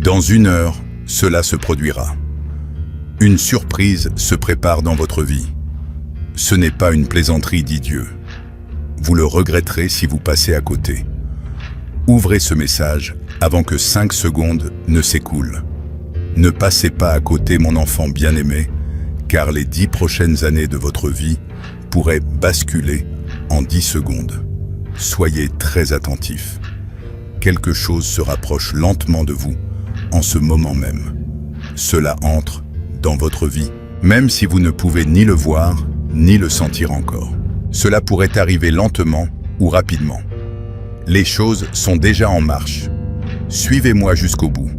Dans 1 heure, cela se produira. Une surprise se prépare dans votre vie. Ce n'est pas une plaisanterie, dit Dieu. Vous le regretterez si vous passez à côté. Ouvrez ce message avant que 5 secondes ne s'écoulent. Ne passez pas à côté, mon enfant bien-aimé, car les 10 prochaines années de votre vie pourraient basculer en 10 secondes. Soyez très attentif. Quelque chose se rapproche lentement de vous en ce moment même. Cela entre dans votre vie, même si vous ne pouvez ni le voir, ni le sentir encore. Cela pourrait arriver lentement ou rapidement. Les choses sont déjà en marche. Suivez-moi jusqu'au bout.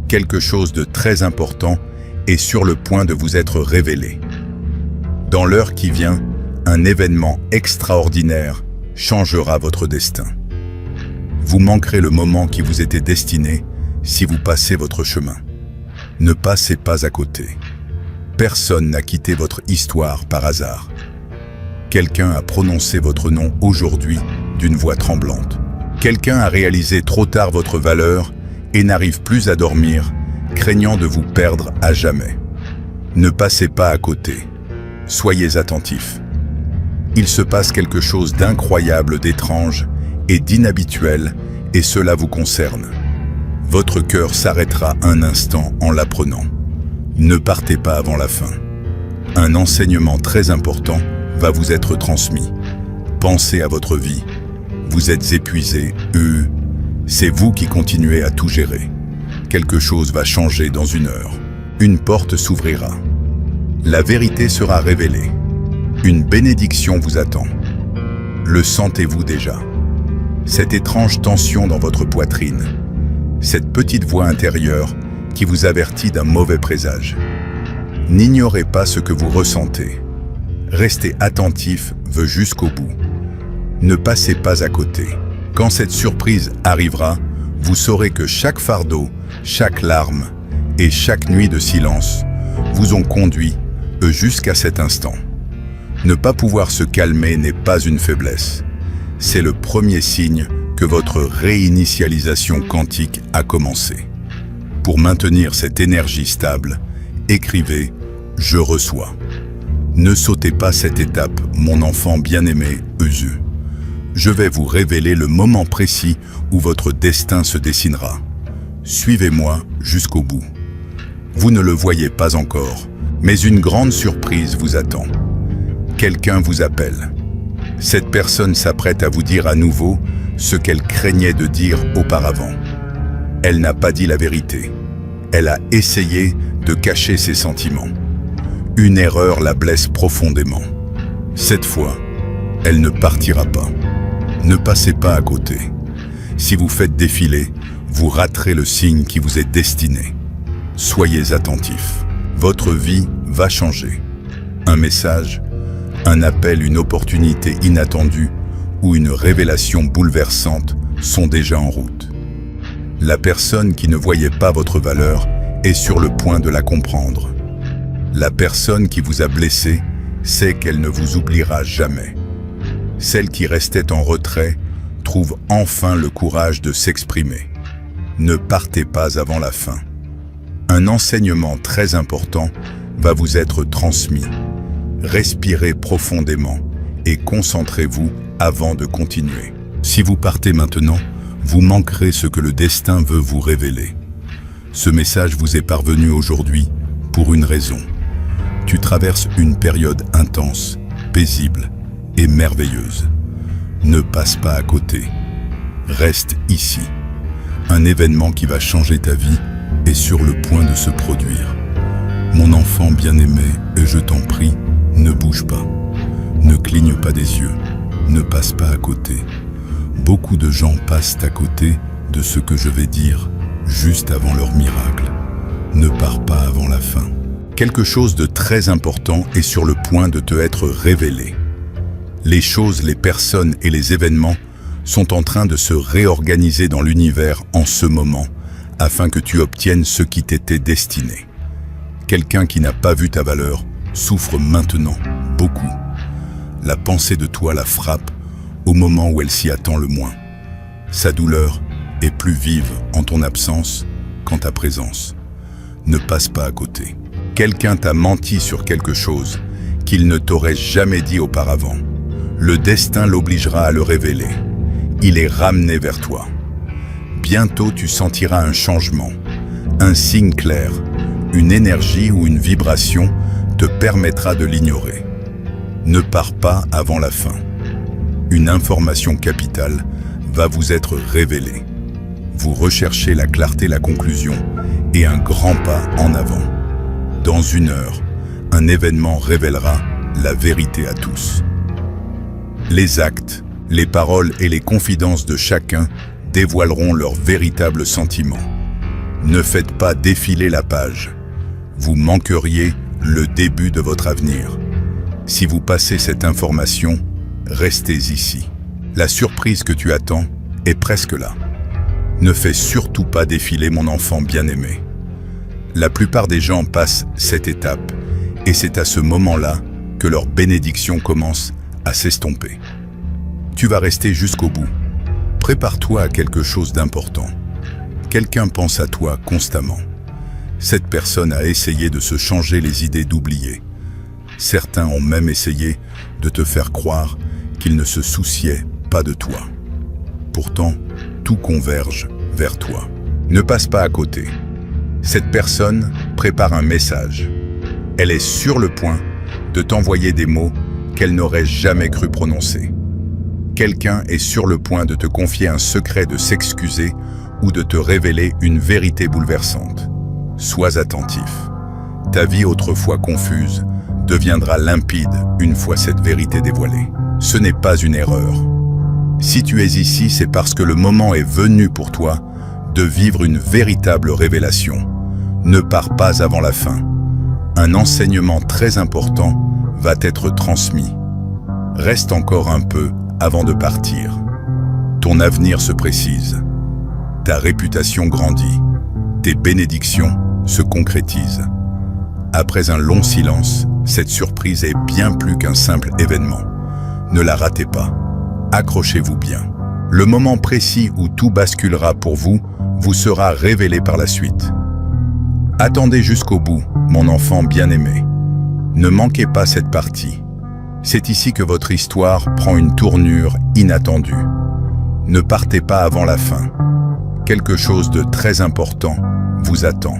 Quelque chose de très important est sur le point de vous être révélé. Dans l'heure qui vient, un événement extraordinaire changera votre destin. Vous manquerez le moment qui vous était destiné si vous passez votre chemin. Ne passez pas à côté. Personne n'a quitté votre histoire par hasard. Quelqu'un a prononcé votre nom aujourd'hui d'une voix tremblante. Quelqu'un a réalisé trop tard votre valeur et n'arrive plus à dormir, craignant de vous perdre à jamais. Ne passez pas à côté. Soyez attentifs. Il se passe quelque chose d'incroyable, d'étrange et d'inhabituel, et cela vous concerne. Votre cœur s'arrêtera un instant en l'apprenant. Ne partez pas avant la fin. Un enseignement très important va vous être transmis. Pensez à votre vie. Vous êtes épuisé, c'est vous qui continuez à tout gérer. Quelque chose va changer dans 1 heure. Une porte s'ouvrira. La vérité sera révélée. Une bénédiction vous attend. Le sentez-vous déjà? Cette étrange tension dans votre poitrine, cette petite voix intérieure qui vous avertit d'un mauvais présage. N'ignorez pas ce que vous ressentez. Restez attentif, jusqu'au bout. Ne passez pas à côté. Quand cette surprise arrivera, vous saurez que chaque fardeau, chaque larme et chaque nuit de silence vous ont conduit jusqu'à cet instant. Ne pas pouvoir se calmer n'est pas une faiblesse. C'est le premier signe que votre réinitialisation quantique a commencé. Pour maintenir cette énergie stable, écrivez « Je reçois ». Ne sautez pas cette étape, mon enfant bien-aimé, Eusu. Je vais vous révéler le moment précis où votre destin se dessinera. Suivez-moi jusqu'au bout. Vous ne le voyez pas encore, mais une grande surprise vous attend. Quelqu'un vous appelle. Cette personne s'apprête à vous dire à nouveau ce qu'elle craignait de dire auparavant. Elle n'a pas dit la vérité. Elle a essayé de cacher ses sentiments. Une erreur la blesse profondément. Cette fois, elle ne partira pas. Ne passez pas à côté. Si vous faites défiler, vous raterez le signe qui vous est destiné. Soyez attentifs. Votre vie va changer. Un message, un appel, une opportunité inattendue ou une révélation bouleversante sont déjà en route. La personne qui ne voyait pas votre valeur est sur le point de la comprendre. La personne qui vous a blessé sait qu'elle ne vous oubliera jamais. Celle qui restait en retrait trouve enfin le courage de s'exprimer. Ne partez pas avant la fin. Un enseignement très important va vous être transmis. Respirez profondément et concentrez-vous avant de continuer. Si vous partez maintenant, vous manquerez ce que le destin veut vous révéler. Ce message vous est parvenu aujourd'hui pour une raison. Tu traverses une période intense, paisible et merveilleuse. Ne passe pas à côté. Reste ici. Un événement qui va changer ta vie est sur le point de se produire. Mon enfant bien-aimé, et je t'en prie, ne bouge pas. Ne cligne pas des yeux. Ne passe pas à côté. Beaucoup de gens passent à côté de ce que je vais dire juste avant leur miracle. Ne pars pas avant la fin. Quelque chose de très important est sur le point de te être révélé. Les choses, les personnes et les événements sont en train de se réorganiser dans l'univers en ce moment, afin que tu obtiennes ce qui t'était destiné. Quelqu'un qui n'a pas vu ta valeur souffre maintenant, beaucoup. La pensée de toi la frappe au moment où elle s'y attend le moins. Sa douleur est plus vive en ton absence qu'en ta présence. Ne passe pas à côté. Quelqu'un t'a menti sur quelque chose qu'il ne t'aurait jamais dit auparavant. Le destin l'obligera à le révéler. Il est ramené vers toi. Bientôt tu sentiras un changement, un signe clair, une énergie ou une vibration te permettra de l'ignorer. Ne pars pas avant la fin. Une information capitale va vous être révélée. Vous recherchez la clarté, la conclusion et un grand pas en avant. Dans 1 heure, un événement révélera la vérité à tous. Les actes, les paroles et les confidences de chacun dévoileront leurs véritables sentiments. Ne faites pas défiler la page. Vous manqueriez le début de votre avenir. Si vous passez cette information, restez ici. La surprise que tu attends est presque là. Ne fais surtout pas défiler mon enfant bien-aimé. La plupart des gens passent cette étape, et c'est à ce moment-là que leur bénédiction commence à s'estomper. Tu vas rester jusqu'au bout. Prépare-toi à quelque chose d'important. Quelqu'un pense à toi constamment. Cette personne a essayé de se changer les idées d'oublier. Certains ont même essayé de te faire croire qu'ils ne se souciaient pas de toi. Pourtant, tout converge vers toi. Ne passe pas à côté. Cette personne prépare un message. Elle est sur le point de t'envoyer des mots qu'elle n'aurait jamais cru prononcer. Quelqu'un est sur le point de te confier un secret, de s'excuser ou de te révéler une vérité bouleversante. Sois attentif. Ta vie autrefois confuse deviendra limpide une fois cette vérité dévoilée. Ce n'est pas une erreur. Si tu es ici, c'est parce que le moment est venu pour toi de vivre une véritable révélation. Ne pars pas avant la fin. Un enseignement très important va être transmis. Reste encore un peu avant de partir. Ton avenir se précise. Ta réputation grandit. Tes bénédictions se concrétisent. Après un long silence, cette surprise est bien plus qu'un simple événement. Ne la ratez pas. Accrochez-vous bien. Le moment précis où tout basculera pour vous vous sera révélé par la suite. Attendez jusqu'au bout, mon enfant bien-aimé. Ne manquez pas cette partie. C'est ici que votre histoire prend une tournure inattendue. Ne partez pas avant la fin. Quelque chose de très important vous attend.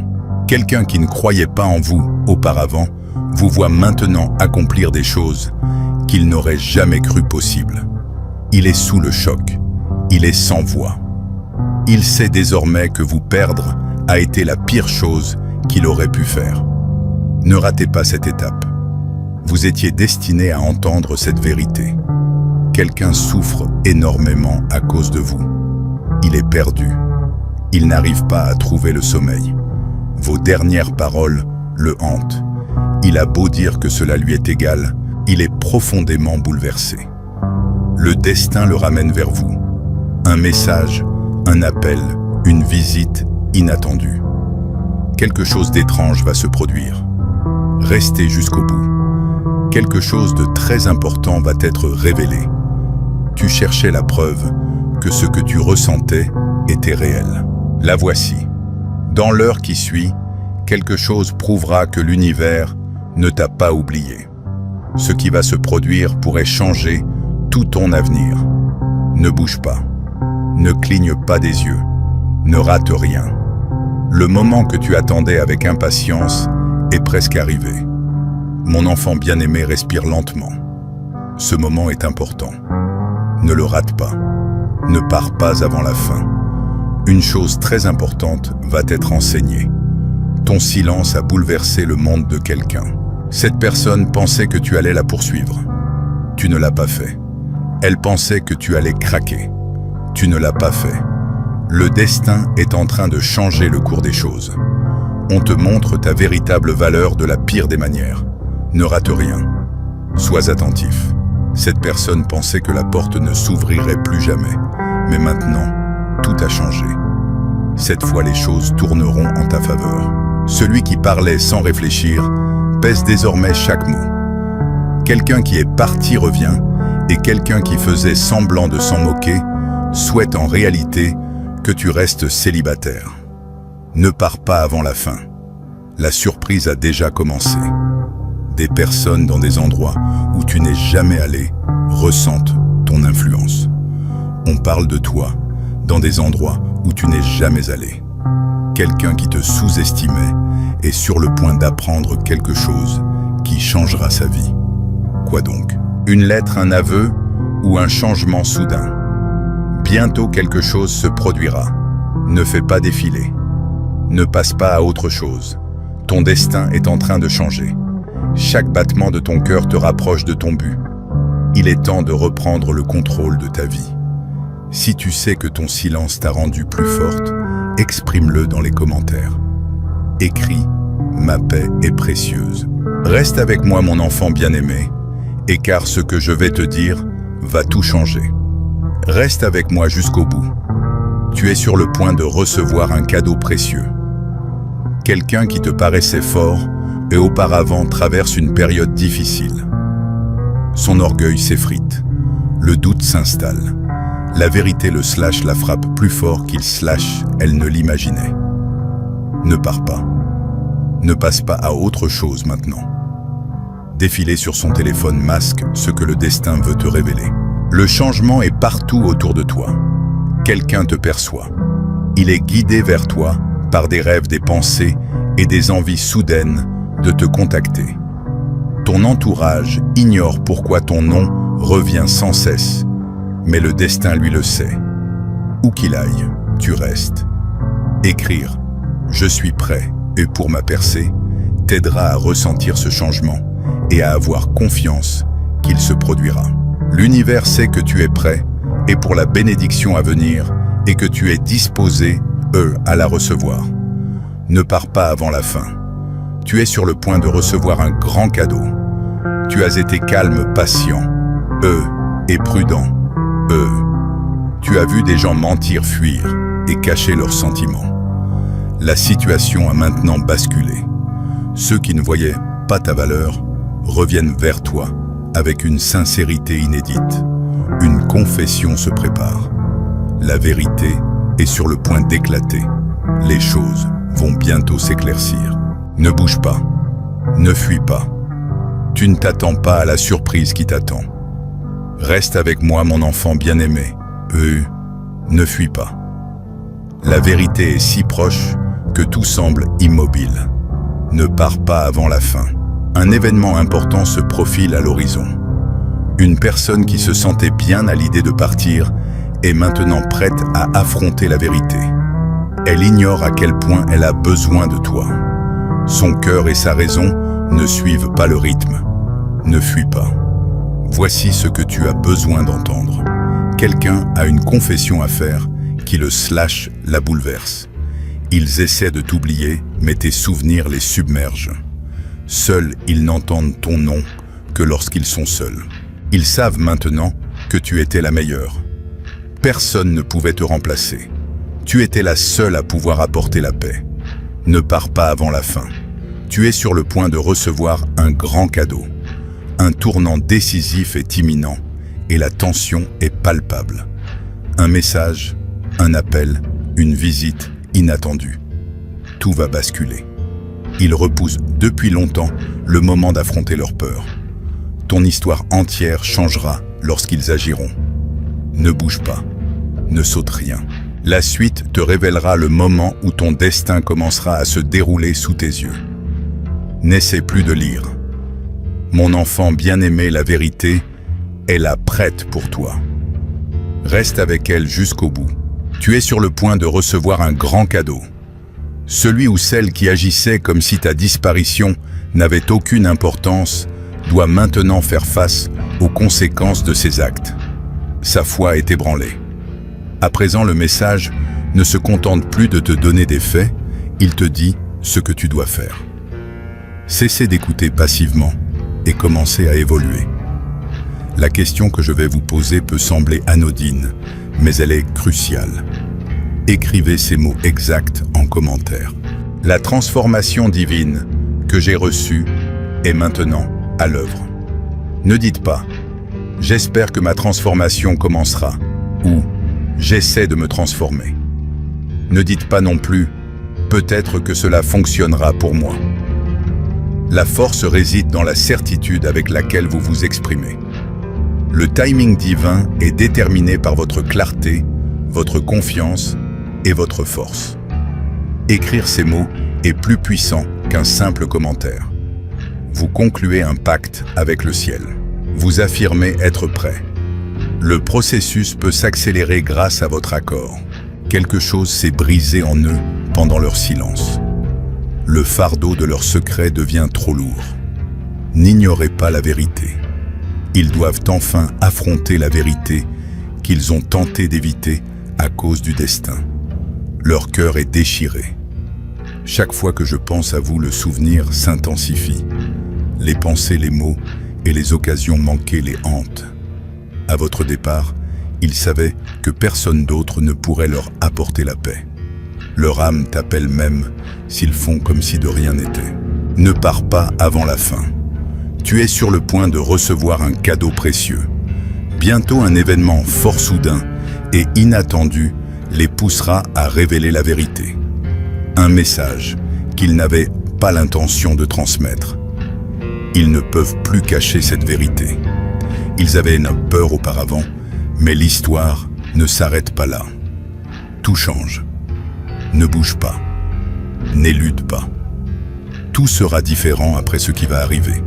Quelqu'un qui ne croyait pas en vous auparavant vous voit maintenant accomplir des choses qu'il n'aurait jamais cru possibles. Il est sous le choc. Il est sans voix. Il sait désormais que vous perdre a été la pire chose qu'il aurait pu faire. Ne ratez pas cette étape. Vous étiez destiné à entendre cette vérité. Quelqu'un souffre énormément à cause de vous. Il est perdu. Il n'arrive pas à trouver le sommeil. Vos dernières paroles le hantent. Il a beau dire que cela lui est égal, il est profondément bouleversé. Le destin le ramène vers vous. Un message, un appel, une visite inattendue. Quelque chose d'étrange va se produire. Restez jusqu'au bout. Quelque chose de très important va être révélé. Tu cherchais la preuve que ce que tu ressentais était réel. La voici. Dans l'heure qui suit, quelque chose prouvera que l'univers ne t'a pas oublié. Ce qui va se produire pourrait changer tout ton avenir. Ne bouge pas. Ne cligne pas des yeux. Ne rate rien. Le moment que tu attendais avec impatience est presque arrivé. Mon enfant bien-aimé, respire lentement. Ce moment est important. Ne le rate pas. Ne pars pas avant la fin. Une chose très importante va être enseignée. Ton silence a bouleversé le monde de quelqu'un. Cette personne pensait que tu allais la poursuivre. Tu ne l'as pas fait. Elle pensait que tu allais craquer. Tu ne l'as pas fait. Le destin est en train de changer le cours des choses. On te montre ta véritable valeur de la pire des manières. Ne rate rien. Sois attentif. Cette personne pensait que la porte ne s'ouvrirait plus jamais. Mais maintenant, tout a changé. Cette fois, les choses tourneront en ta faveur. Celui qui parlait sans réfléchir pèse désormais chaque mot. Quelqu'un qui est parti revient, et quelqu'un qui faisait semblant de s'en moquer souhaite en réalité que tu restes célibataire. Ne pars pas avant la fin. La surprise a déjà commencé. Des personnes dans des endroits où tu n'es jamais allé ressentent ton influence. On parle de toi dans des endroits où tu n'es jamais allé. Quelqu'un qui te sous-estimait est sur le point d'apprendre quelque chose qui changera sa vie. Quoi donc? Une lettre, un aveu ou un changement soudain? Bientôt quelque chose se produira. Ne fais pas défiler. Ne passe pas à autre chose. Ton destin est en train de changer. Chaque battement de ton cœur te rapproche de ton but. Il est temps de reprendre le contrôle de ta vie. Si tu sais que ton silence t'a rendu plus forte, exprime-le dans les commentaires. Écris « Ma paix est précieuse ». Reste avec moi mon enfant bien-aimé, et car ce que je vais te dire va tout changer. Reste avec moi jusqu'au bout. Tu es sur le point de recevoir un cadeau précieux. Quelqu'un qui te paraissait fort et auparavant traverse une période difficile. Son orgueil s'effrite, le doute s'installe. La vérité la frappe plus fort elle ne l'imaginait. Ne pars pas. Ne passe pas à autre chose maintenant. Défiler sur son téléphone masque ce que le destin veut te révéler. Le changement est partout autour de toi. Quelqu'un te perçoit. Il est guidé vers toi par des rêves, des pensées et des envies soudaines de te contacter. Ton entourage ignore pourquoi ton nom revient sans cesse, mais le destin lui le sait. Où qu'il aille, tu restes. Écrire « Je suis prêt et pour ma percée » t'aidera à ressentir ce changement et à avoir confiance qu'il se produira. L'univers sait que tu es prêt et pour la bénédiction à venir et que tu es disposé, à la recevoir. Ne pars pas avant la fin. Tu es sur le point de recevoir un grand cadeau. Tu as été calme, patient, et prudent, Tu as vu des gens mentir, fuir et cacher leurs sentiments. La situation a maintenant basculé. Ceux qui ne voyaient pas ta valeur reviennent vers toi avec une sincérité inédite. Une confession se prépare. La vérité est sur le point d'éclater. Les choses vont bientôt s'éclaircir. Ne bouge pas. Ne fuis pas. Tu ne t'attends pas à la surprise qui t'attend. Reste avec moi, mon enfant bien-aimé. Ne fuis pas. La vérité est si proche que tout semble immobile. Ne pars pas avant la fin. Un événement important se profile à l'horizon. Une personne qui se sentait bien à l'idée de partir est maintenant prête à affronter la vérité. Elle ignore à quel point elle a besoin de toi. Son cœur et sa raison ne suivent pas le rythme. Ne fuis pas. Voici ce que tu as besoin d'entendre. Quelqu'un a une confession à faire qui la bouleverse. Ils essaient de t'oublier, mais tes souvenirs les submergent. Seuls ils n'entendent ton nom que lorsqu'ils sont seuls. Ils savent maintenant que tu étais la meilleure. Personne ne pouvait te remplacer. Tu étais la seule à pouvoir apporter la paix. Ne pars pas avant la fin. Tu es sur le point de recevoir un grand cadeau. Un tournant décisif est imminent et la tension est palpable. Un message, un appel, une visite inattendue. Tout va basculer. Ils repoussent depuis longtemps le moment d'affronter leur peur. Ton histoire entière changera lorsqu'ils agiront. Ne bouge pas, ne saute rien. La suite te révélera le moment où ton destin commencera à se dérouler sous tes yeux. N'essaie plus de lire. Mon enfant bien-aimé, la vérité est là prête pour toi. Reste avec elle jusqu'au bout. Tu es sur le point de recevoir un grand cadeau. Celui ou celle qui agissait comme si ta disparition n'avait aucune importance doit maintenant faire face aux conséquences de ses actes. Sa foi est ébranlée. À présent, le message ne se contente plus de te donner des faits, il te dit ce que tu dois faire. Cessez d'écouter passivement et commencez à évoluer. La question que je vais vous poser peut sembler anodine, mais elle est cruciale. Écrivez ces mots exacts en commentaire. La transformation divine que j'ai reçue est maintenant à l'œuvre. Ne dites pas « J'espère que ma transformation commencera » ou « J'essaie de me transformer ». Ne dites pas non plus Peut-être que cela fonctionnera pour moi. La force réside dans la certitude avec laquelle vous vous exprimez. Le timing divin est déterminé par votre clarté, votre confiance et votre force. Écrire ces mots est plus puissant qu'un simple commentaire. Vous concluez un pacte avec le ciel. Vous affirmez être prêt. Le processus peut s'accélérer grâce à votre accord. Quelque chose s'est brisé en eux pendant leur silence. Le fardeau de leur secret devient trop lourd. N'ignorez pas la vérité. Ils doivent enfin affronter la vérité qu'ils ont tenté d'éviter à cause du destin. Leur cœur est déchiré. Chaque fois que je pense à vous, le souvenir s'intensifie. Les pensées, les mots et les occasions manquées les hantent. À votre départ, ils savaient que personne d'autre ne pourrait leur apporter la paix. Leur âme t'appelle même s'ils font comme si de rien n'était. Ne pars pas avant la fin. Tu es sur le point de recevoir un cadeau précieux. Bientôt un événement fort soudain et inattendu les poussera à révéler la vérité. Un message qu'ils n'avaient pas l'intention de transmettre. Ils ne peuvent plus cacher cette vérité. Ils avaient une peur auparavant, mais l'histoire ne s'arrête pas là. Tout change. Ne bouge pas. N'élude pas. Tout sera différent après ce qui va arriver.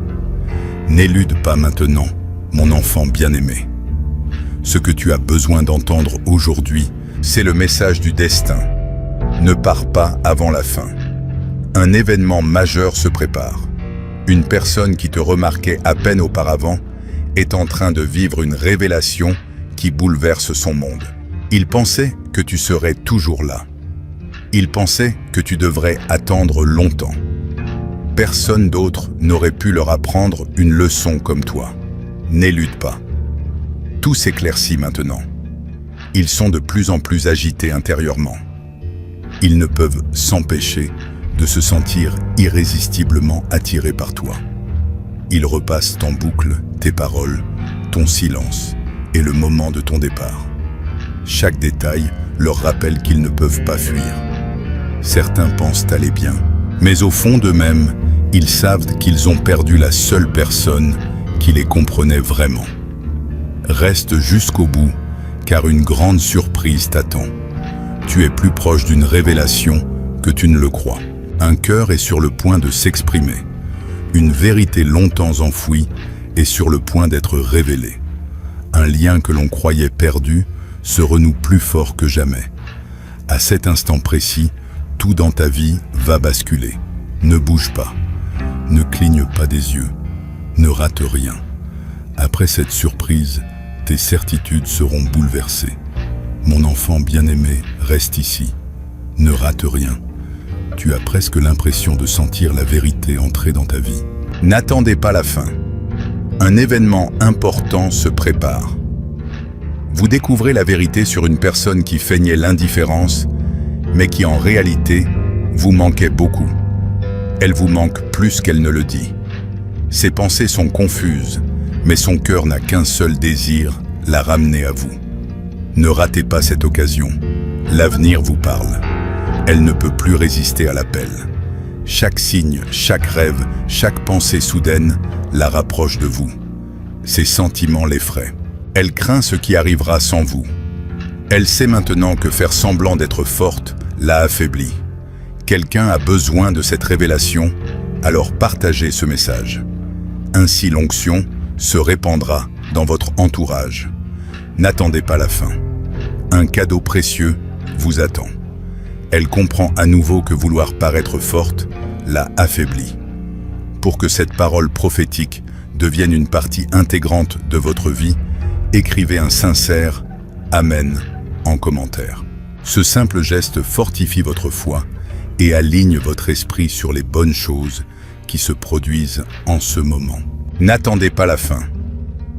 N'élude pas maintenant, mon enfant bien-aimé. Ce que tu as besoin d'entendre aujourd'hui, c'est le message du destin. Ne pars pas avant la fin. Un événement majeur se prépare. Une personne qui te remarquait à peine auparavant est en train de vivre une révélation qui bouleverse son monde. Il pensait que tu serais toujours là. Il pensait que tu devrais attendre longtemps. Personne d'autre n'aurait pu leur apprendre une leçon comme toi. N'élude pas. Tout s'éclaircit maintenant. Ils sont de plus en plus agités intérieurement. Ils ne peuvent s'empêcher de se sentir irrésistiblement attirés par toi. Ils repassent en boucle tes paroles, ton silence et le moment de ton départ. Chaque détail leur rappelle qu'ils ne peuvent pas fuir. Certains pensent aller bien, mais au fond d'eux-mêmes, ils savent qu'ils ont perdu la seule personne qui les comprenait vraiment. Reste jusqu'au bout, car une grande surprise t'attend. Tu es plus proche d'une révélation que tu ne le crois. Un cœur est sur le point de s'exprimer. Une vérité longtemps enfouie est sur le point d'être révélée. Un lien que l'on croyait perdu se renoue plus fort que jamais. À cet instant précis, tout dans ta vie va basculer. Ne bouge pas. Ne cligne pas des yeux. Ne rate rien. Après cette surprise, tes certitudes seront bouleversées. Mon enfant bien-aimé, reste ici. Ne rate rien. Tu as presque l'impression de sentir la vérité entrer dans ta vie. N'attendez pas la fin. Un événement important se prépare. Vous découvrez la vérité sur une personne qui feignait l'indifférence, mais qui en réalité vous manquait beaucoup. Elle vous manque plus qu'elle ne le dit. Ses pensées sont confuses, mais son cœur n'a qu'un seul désir, la ramener à vous. Ne ratez pas cette occasion. L'avenir vous parle. Elle ne peut plus résister à l'appel. Chaque signe, chaque rêve, chaque pensée soudaine la rapproche de vous. Ses sentiments l'effraient. Elle craint ce qui arrivera sans vous. Elle sait maintenant que faire semblant d'être forte l'a affaiblie. Quelqu'un a besoin de cette révélation, alors partagez ce message. Ainsi l'onction se répandra dans votre entourage. N'attendez pas la fin. Un cadeau précieux vous attend. Elle comprend à nouveau que vouloir paraître forte l'a affaiblie. Pour que cette parole prophétique devienne une partie intégrante de votre vie, écrivez un sincère « Amen » en commentaire. Ce simple geste fortifie votre foi et aligne votre esprit sur les bonnes choses qui se produisent en ce moment. N'attendez pas la fin.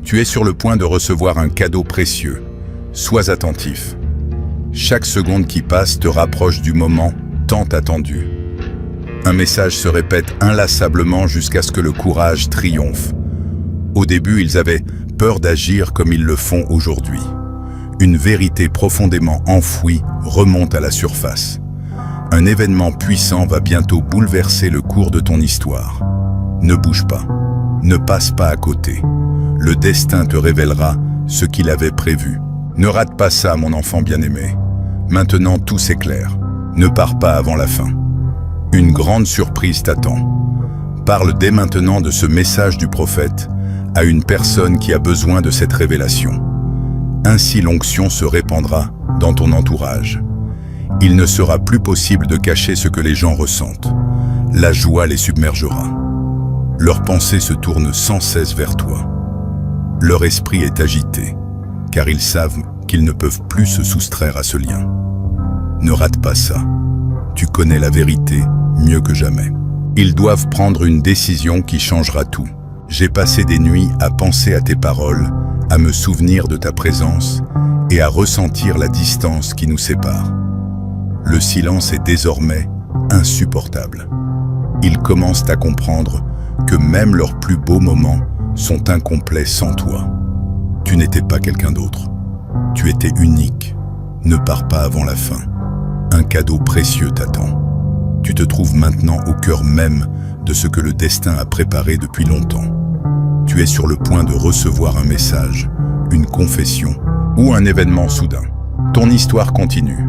Tu es sur le point de recevoir un cadeau précieux. Sois attentif. Chaque seconde qui passe te rapproche du moment tant attendu. Un message se répète inlassablement jusqu'à ce que le courage triomphe. Au début, ils avaient peur d'agir comme ils le font aujourd'hui. Une vérité profondément enfouie remonte à la surface. Un événement puissant va bientôt bouleverser le cours de ton histoire. Ne bouge pas. Ne passe pas à côté. Le destin te révélera ce qu'il avait prévu. Ne rate pas ça, mon enfant bien-aimé. Maintenant, tout s'éclaire. Ne pars pas avant la fin. Une grande surprise t'attend. Parle dès maintenant de ce message du prophète à une personne qui a besoin de cette révélation. Ainsi l'onction se répandra dans ton entourage. Il ne sera plus possible de cacher ce que les gens ressentent. La joie les submergera. Leurs pensées se tournent sans cesse vers toi. Leur esprit est agité, car ils savent qu'ils ne peuvent plus se soustraire à ce lien. Ne rate pas ça. Tu connais la vérité mieux que jamais. Ils doivent prendre une décision qui changera tout. J'ai passé des nuits à penser à tes paroles, à me souvenir de ta présence et à ressentir la distance qui nous sépare. Le silence est désormais insupportable. Ils commencent à comprendre que même leurs plus beaux moments sont incomplets sans toi. Tu n'étais pas quelqu'un d'autre. Tu étais unique. Ne pars pas avant la fin. Un cadeau précieux t'attend. Tu te trouves maintenant au cœur même de ce que le destin a préparé depuis longtemps. Tu es sur le point de recevoir un message, une confession ou un événement soudain. Ton histoire continue.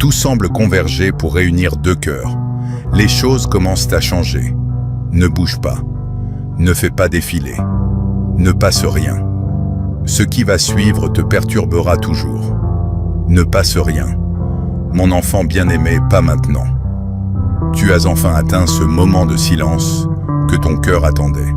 Tout semble converger pour réunir deux cœurs. Les choses commencent à changer. Ne bouge pas. Ne fais pas défiler. Ne passe rien. Ce qui va suivre te perturbera toujours. Ne passe rien. Mon enfant bien-aimé, pas maintenant. Tu as enfin atteint ce moment de silence que ton cœur attendait.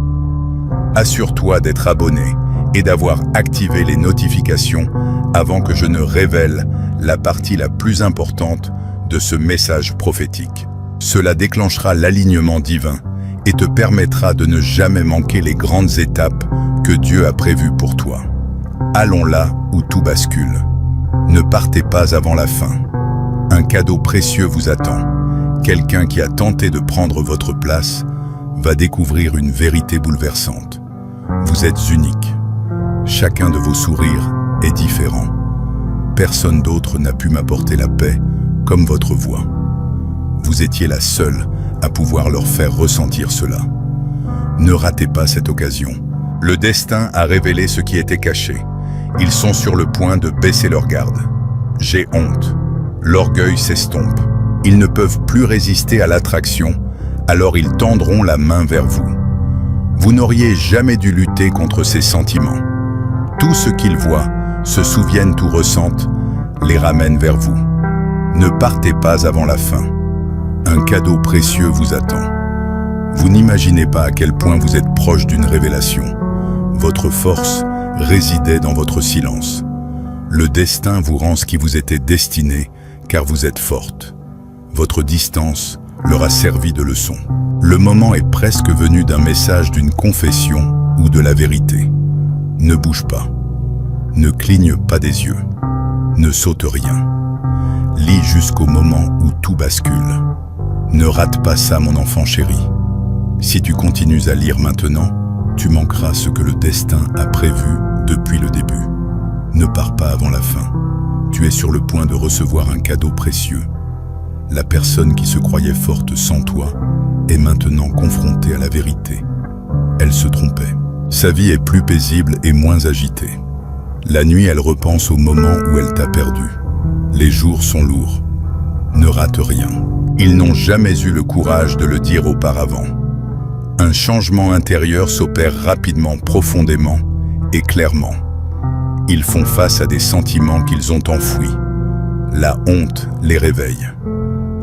Assure-toi d'être abonné et d'avoir activé les notifications avant que je ne révèle la partie la plus importante de ce message prophétique. Cela déclenchera l'alignement divin et te permettra de ne jamais manquer les grandes étapes que Dieu a prévues pour toi. Allons là où tout bascule. Ne partez pas avant la fin. Un cadeau précieux vous attend. Quelqu'un qui a tenté de prendre votre place va découvrir une vérité bouleversante. Vous êtes unique. Chacun de vos sourires est différent. Personne d'autre n'a pu m'apporter la paix comme votre voix. Vous étiez la seule à pouvoir leur faire ressentir cela. Ne ratez pas cette occasion. Le destin a révélé ce qui était caché. Ils sont sur le point de baisser leur garde. J'ai honte. L'orgueil s'estompe. Ils ne peuvent plus résister à l'attraction, alors ils tendront la main vers vous. Vous n'auriez jamais dû lutter contre ces sentiments. Tout ce qu'ils voient, se souviennent ou ressentent, les ramène vers vous. Ne partez pas avant la fin. Un cadeau précieux vous attend. Vous n'imaginez pas à quel point vous êtes proche d'une révélation. Votre force résidait dans votre silence. Le destin vous rend ce qui vous était destiné, car vous êtes forte. Votre distance leur a servi de leçon. Le moment est presque venu d'un message, d'une confession ou de la vérité. Ne bouge pas. Ne cligne pas des yeux. Ne saute rien. Lis jusqu'au moment où tout bascule. Ne rate pas ça, mon enfant chéri. Si tu continues à lire maintenant, tu manqueras ce que le destin a prévu depuis le début. Ne pars pas avant la fin. Tu es sur le point de recevoir un cadeau précieux. La personne qui se croyait forte sans toi est maintenant confrontée à la vérité. Elle se trompait. Sa vie est plus paisible et moins agitée. La nuit, elle repense au moment où elle t'a perdu. Les jours sont lourds. Ne rate rien. Ils n'ont jamais eu le courage de le dire auparavant. Un changement intérieur s'opère rapidement, profondément et clairement. Ils font face à des sentiments qu'ils ont enfouis. La honte les réveille.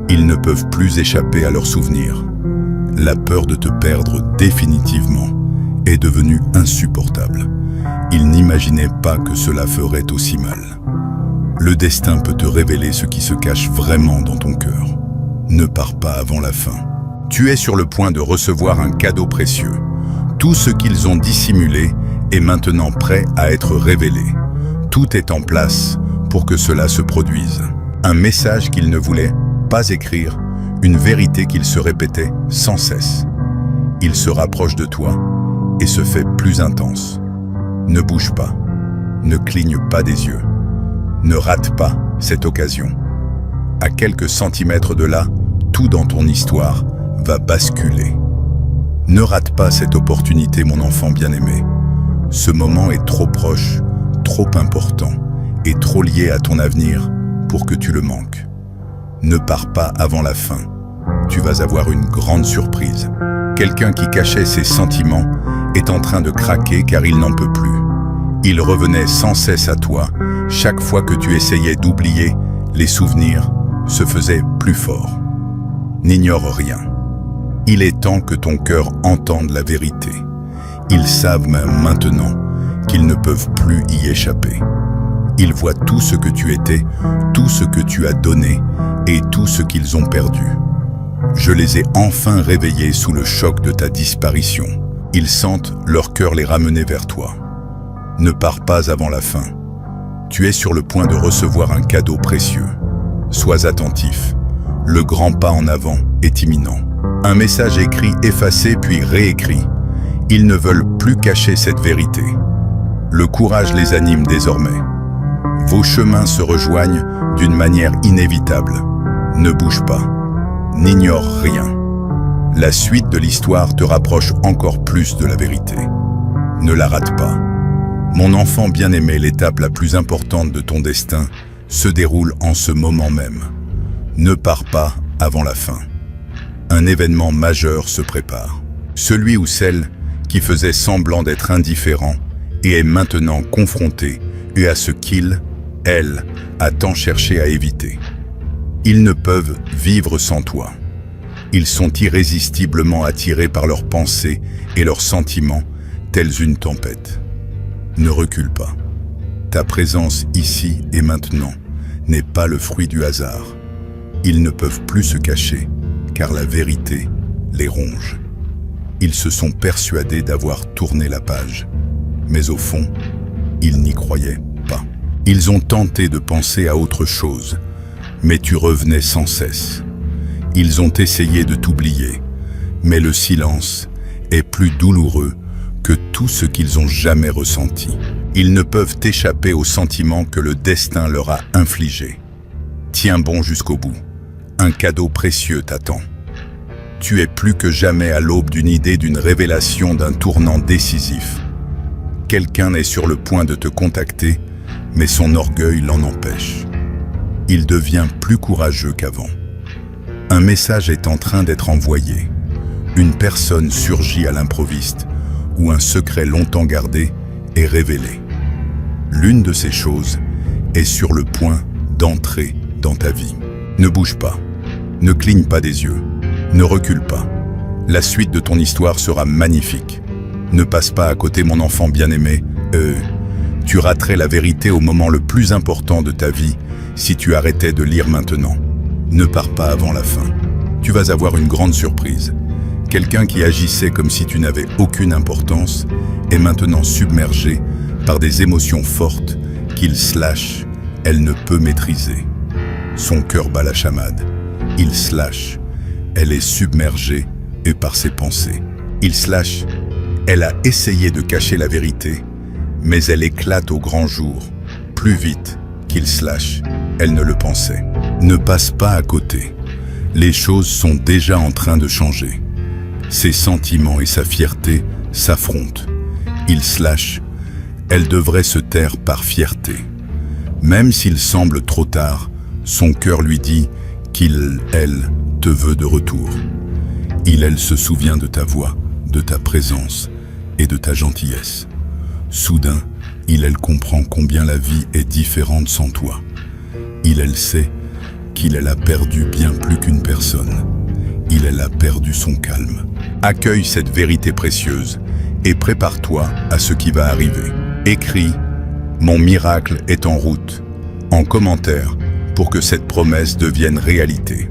Ils ne peuvent plus échapper à leurs souvenirs. La peur de te perdre définitivement est devenue insupportable. Ils n'imaginaient pas que cela ferait aussi mal. Le destin peut te révéler ce qui se cache vraiment dans ton cœur. Ne pars pas avant la fin. Tu es sur le point de recevoir un cadeau précieux. Tout ce qu'ils ont dissimulé est maintenant prêt à être révélé. Tout est en place pour que cela se produise. Un message qu'ils ne voulaient pas écrire, une vérité qu'ils se répétaient sans cesse. Il se rapproche de toi et se fait plus intense. Ne bouge pas, ne cligne pas des yeux. Ne rate pas cette occasion. À quelques centimètres de là, tout dans ton histoire va basculer. Ne rate pas cette opportunité, mon enfant bien-aimé. Ce moment est trop proche, trop important et trop lié à ton avenir pour que tu le manques. Ne pars pas avant la fin. Tu vas avoir une grande surprise. Quelqu'un qui cachait ses sentiments est en train de craquer car il n'en peut plus. Il revenait sans cesse à toi. Chaque fois que tu essayais d'oublier, les souvenirs se faisaient plus forts. N'ignore rien. Il est temps que ton cœur entende la vérité. Ils savent même maintenant qu'ils ne peuvent plus y échapper. Ils voient tout ce que tu étais, tout ce que tu as donné et tout ce qu'ils ont perdu. Je les ai enfin réveillés sous le choc de ta disparition. Ils sentent leur cœur les ramener vers toi. Ne pars pas avant la fin. Tu es sur le point de recevoir un cadeau précieux. Sois attentif. Le grand pas en avant est imminent. Un message écrit, effacé puis réécrit. Ils ne veulent plus cacher cette vérité. Le courage les anime désormais. Vos chemins se rejoignent d'une manière inévitable. Ne bouge pas. N'ignore rien. La suite de l'histoire te rapproche encore plus de la vérité. Ne la rate pas. Mon enfant bien-aimé, l'étape la plus importante de ton destin se déroule en ce moment même. Ne pars pas avant la fin. Un événement majeur se prépare. Celui ou celle qui faisait semblant d'être indifférent et est maintenant confronté à ce qu'il, elle, a tant cherché à éviter. Ils ne peuvent vivre sans toi. Ils sont irrésistiblement attirés par leurs pensées et leurs sentiments, tels une tempête. Ne recule pas. Ta présence ici et maintenant n'est pas le fruit du hasard. Ils ne peuvent plus se cacher, car la vérité les ronge. Ils se sont persuadés d'avoir tourné la page, mais au fond, ils n'y croyaient pas. Ils ont tenté de penser à autre chose, mais tu revenais sans cesse. Ils ont essayé de t'oublier, mais le silence est plus douloureux que tout ce qu'ils ont jamais ressenti. Ils ne peuvent échapper aux sentiments que le destin leur a infligés. Tiens bon jusqu'au bout. Un cadeau précieux t'attend. Tu es plus que jamais à l'aube d'une idée, d'une révélation, d'un tournant décisif. Quelqu'un est sur le point de te contacter, mais son orgueil l'en empêche. Il devient plus courageux qu'avant. Un message est en train d'être envoyé. Une personne surgit à l'improviste, où un secret longtemps gardé est révélé. L'une de ces choses est sur le point d'entrer dans ta vie. Ne bouge pas, ne cligne pas des yeux, ne recule pas. La suite de ton histoire sera magnifique. Ne passe pas à côté, mon enfant bien-aimé. Tu raterais la vérité au moment le plus important de ta vie si tu arrêtais de lire maintenant. Ne pars pas avant la fin. Tu vas avoir une grande surprise. Quelqu'un qui agissait comme si tu n'avais aucune importance est maintenant submergé par des émotions fortes qu'il / elle ne peut maîtriser. Son cœur bat la chamade. Il / elle est submergée et par ses pensées. Il / elle a essayé de cacher la vérité, mais elle éclate au grand jour, plus vite qu'il / elle ne le pensait. Ne passe pas à côté. Les choses sont déjà en train de changer. Ses sentiments et sa fierté s'affrontent. Il / elle devrait se taire par fierté. Même s'il semble trop tard, son cœur lui dit qu'il, elle, te veut de retour. Elle se souvient de ta voix, de ta présence et de ta gentillesse. Soudain, elle comprend combien la vie est différente sans toi. Elle sait elle a perdu bien plus qu'une personne. Elle a perdu son calme. Accueille cette vérité précieuse et prépare-toi à ce qui va arriver. Écris « Mon miracle est en route » en commentaire pour que cette promesse devienne réalité.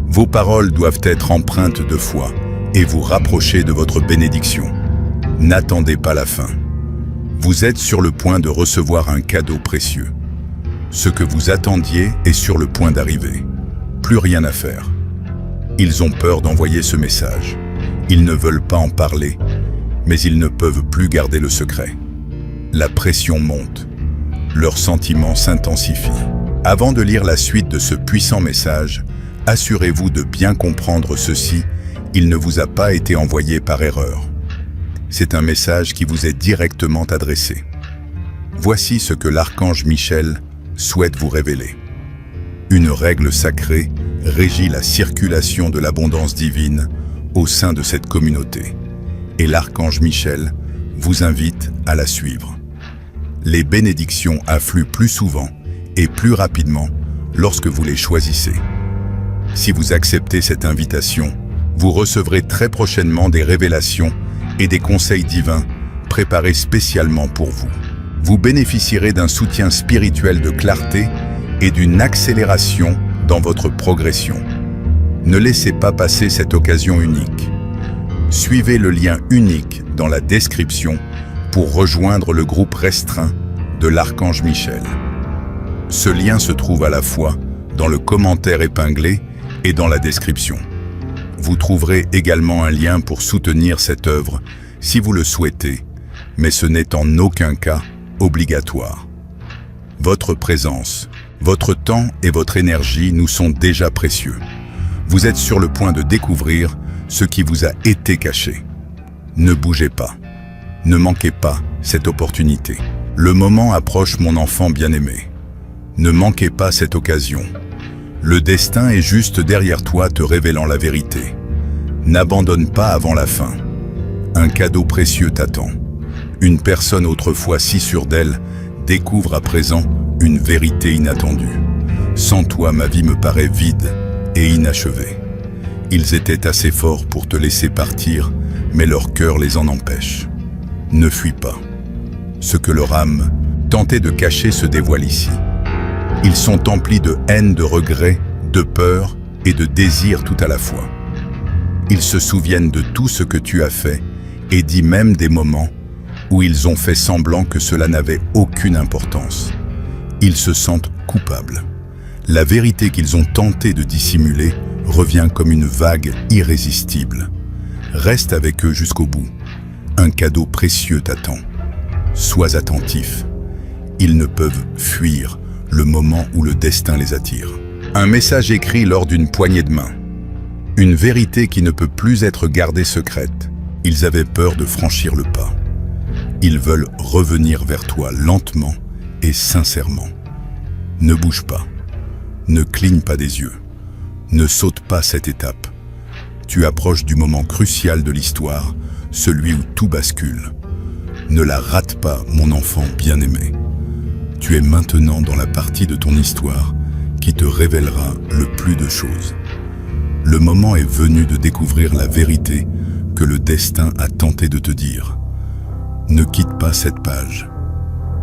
Vos paroles doivent être empreintes de foi et vous rapprocher de votre bénédiction. N'attendez pas la fin. Vous êtes sur le point de recevoir un cadeau précieux. Ce que vous attendiez est sur le point d'arriver. Plus rien à faire. Ils ont peur d'envoyer ce message. Ils ne veulent pas en parler, mais ils ne peuvent plus garder le secret. La pression monte. Leurs sentiments s'intensifient. Avant de lire la suite de ce puissant message, assurez-vous de bien comprendre ceci, il ne vous a pas été envoyé par erreur. C'est un message qui vous est directement adressé. Voici ce que l'archange Michel souhaite vous révéler. Une règle sacrée régit la circulation de l'abondance divine au sein de cette communauté. Et l'archange Michel vous invite à la suivre. Les bénédictions affluent plus souvent et plus rapidement lorsque vous les choisissez. Si vous acceptez cette invitation, vous recevrez très prochainement des révélations et des conseils divins préparés spécialement pour vous. Vous bénéficierez d'un soutien spirituel de clarté et d'une accélération dans votre progression. Ne laissez pas passer cette occasion unique. Suivez le lien unique dans la description pour rejoindre le groupe restreint de l'archange Michel. Ce lien se trouve à la fois dans le commentaire épinglé et dans la description. Vous trouverez également un lien pour soutenir cette œuvre si vous le souhaitez, mais ce n'est en aucun cas obligatoire. Votre présence, votre temps et votre énergie nous sont déjà précieux. Vous êtes sur le point de découvrir ce qui vous a été caché. Ne bougez pas. Ne manquez pas cette opportunité. Le moment approche, mon enfant bien-aimé. Ne manquez pas cette occasion. Le destin est juste derrière toi te révélant la vérité. N'abandonne pas avant la fin. Un cadeau précieux t'attend. Une personne autrefois si sûre d'elle découvre à présent une vérité inattendue. Sans toi, ma vie me paraît vide et inachevée. Ils étaient assez forts pour te laisser partir, mais leur cœur les en empêche. Ne fuis pas. Ce que leur âme tentait de cacher se dévoile ici. Ils sont emplis de haine, de regret, de peur et de désir tout à la fois. Ils se souviennent de tout ce que tu as fait et dit même des moments où ils ont fait semblant que cela n'avait aucune importance. Ils se sentent coupables. La vérité qu'ils ont tenté de dissimuler revient comme une vague irrésistible. Reste avec eux jusqu'au bout. Un cadeau précieux t'attend. Sois attentif. Ils ne peuvent fuir le moment où le destin les attire. Un message écrit lors d'une poignée de main. Une vérité qui ne peut plus être gardée secrète. Ils avaient peur de franchir le pas. Ils veulent revenir vers toi lentement et sincèrement. Ne bouge pas. Ne cligne pas des yeux. Ne saute pas cette étape. Tu approches du moment crucial de l'histoire, celui où tout bascule. Ne la rate pas, mon enfant bien-aimé. Tu es maintenant dans la partie de ton histoire qui te révélera le plus de choses. Le moment est venu de découvrir la vérité que le destin a tenté de te dire. Ne quitte pas cette page.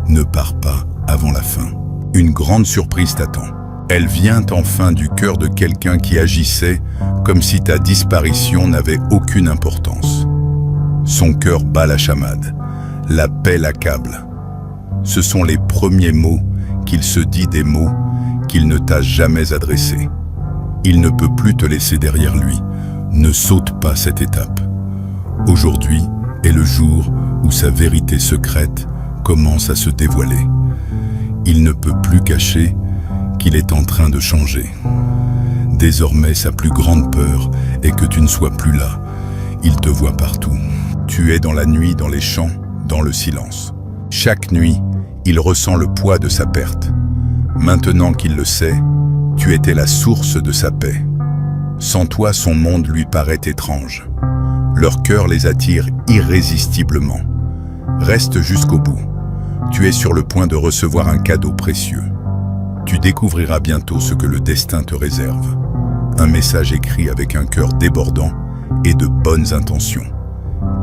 Ne pars pas avant la fin. Une grande surprise t'attend. Elle vient enfin du cœur de quelqu'un qui agissait comme si ta disparition n'avait aucune importance. Son cœur bat la chamade. La paix l'accable. Ce sont les premiers mots qu'il se dit, des mots qu'il ne t'a jamais adressés. Il ne peut plus te laisser derrière lui. Ne saute pas cette étape. Aujourd'hui est le jour où sa vérité secrète commence à se dévoiler. Il ne peut plus cacher qu'il est en train de changer. Désormais, sa plus grande peur est que tu ne sois plus là. Il te voit partout. Tu es dans la nuit, dans les champs, dans le silence. Chaque nuit, il ressent le poids de sa perte. Maintenant qu'il le sait, tu étais la source de sa paix. Sans toi, son monde lui paraît étrange. Leur cœur les attire irrésistiblement. Reste jusqu'au bout. Tu es sur le point de recevoir un cadeau précieux. Tu découvriras bientôt ce que le destin te réserve. Un message écrit avec un cœur débordant et de bonnes intentions.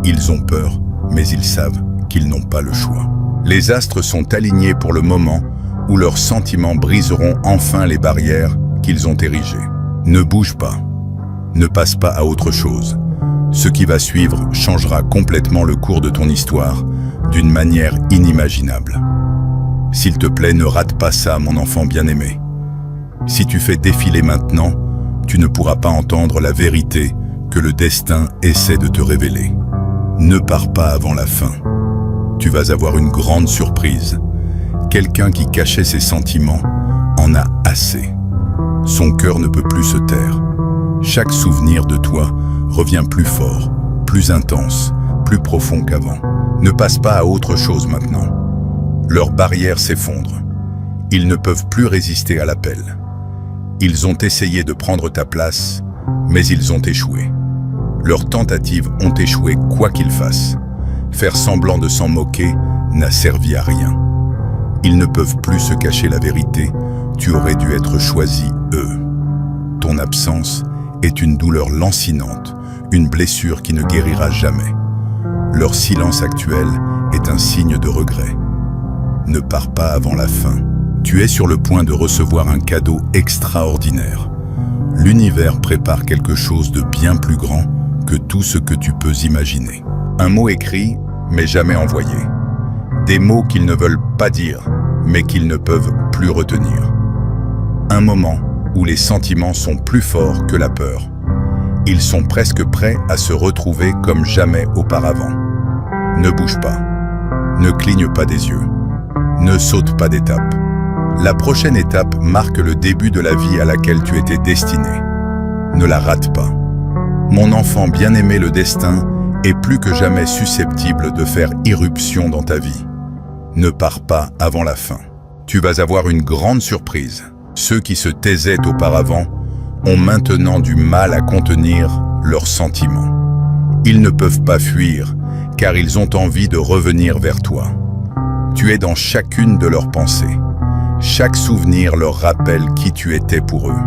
Ils ont peur, mais ils savent qu'ils n'ont pas le choix. Les astres sont alignés pour le moment où leurs sentiments briseront enfin les barrières qu'ils ont érigées. Ne bouge pas. Ne passe pas à autre chose. Ce qui va suivre changera complètement le cours de ton histoire d'une manière inimaginable. S'il te plaît, ne rate pas ça, mon enfant bien-aimé. Si tu fais défiler maintenant, tu ne pourras pas entendre la vérité que le destin essaie de te révéler. Ne pars pas avant la fin. Tu vas avoir une grande surprise. Quelqu'un qui cachait ses sentiments en en a assez. Son cœur ne peut plus se taire. Chaque souvenir de toi revient plus fort, plus intense, plus profond qu'avant. Ne passe pas à autre chose maintenant. Leurs barrières s'effondrent. Ils ne peuvent plus résister à l'appel. Ils ont essayé de prendre ta place, mais ils ont échoué. Leurs tentatives ont échoué quoi qu'ils fassent. Faire semblant de s'en moquer n'a servi à rien. Ils ne peuvent plus se cacher la vérité. Tu aurais dû être choisi, eux. Ton absence est une douleur lancinante, une blessure qui ne guérira jamais. Leur silence actuel est un signe de regret. Ne pars pas avant la fin. Tu es sur le point de recevoir un cadeau extraordinaire. L'univers prépare quelque chose de bien plus grand que tout ce que tu peux imaginer. Un mot écrit, mais jamais envoyé. Des mots qu'ils ne veulent pas dire, mais qu'ils ne peuvent plus retenir. Un moment où les sentiments sont plus forts que la peur. Ils sont presque prêts à se retrouver comme jamais auparavant. Ne bouge pas. Ne cligne pas des yeux. Ne saute pas d'étape. La prochaine étape marque le début de la vie à laquelle tu étais destiné. Ne la rate pas. Mon enfant bien-aimé, le destin est plus que jamais susceptible de faire irruption dans ta vie. Ne pars pas avant la fin. Tu vas avoir une grande surprise. Ceux qui se taisaient auparavant ont maintenant du mal à contenir leurs sentiments. Ils ne peuvent pas fuir, car ils ont envie de revenir vers toi. Tu es dans chacune de leurs pensées. Chaque souvenir leur rappelle qui tu étais pour eux.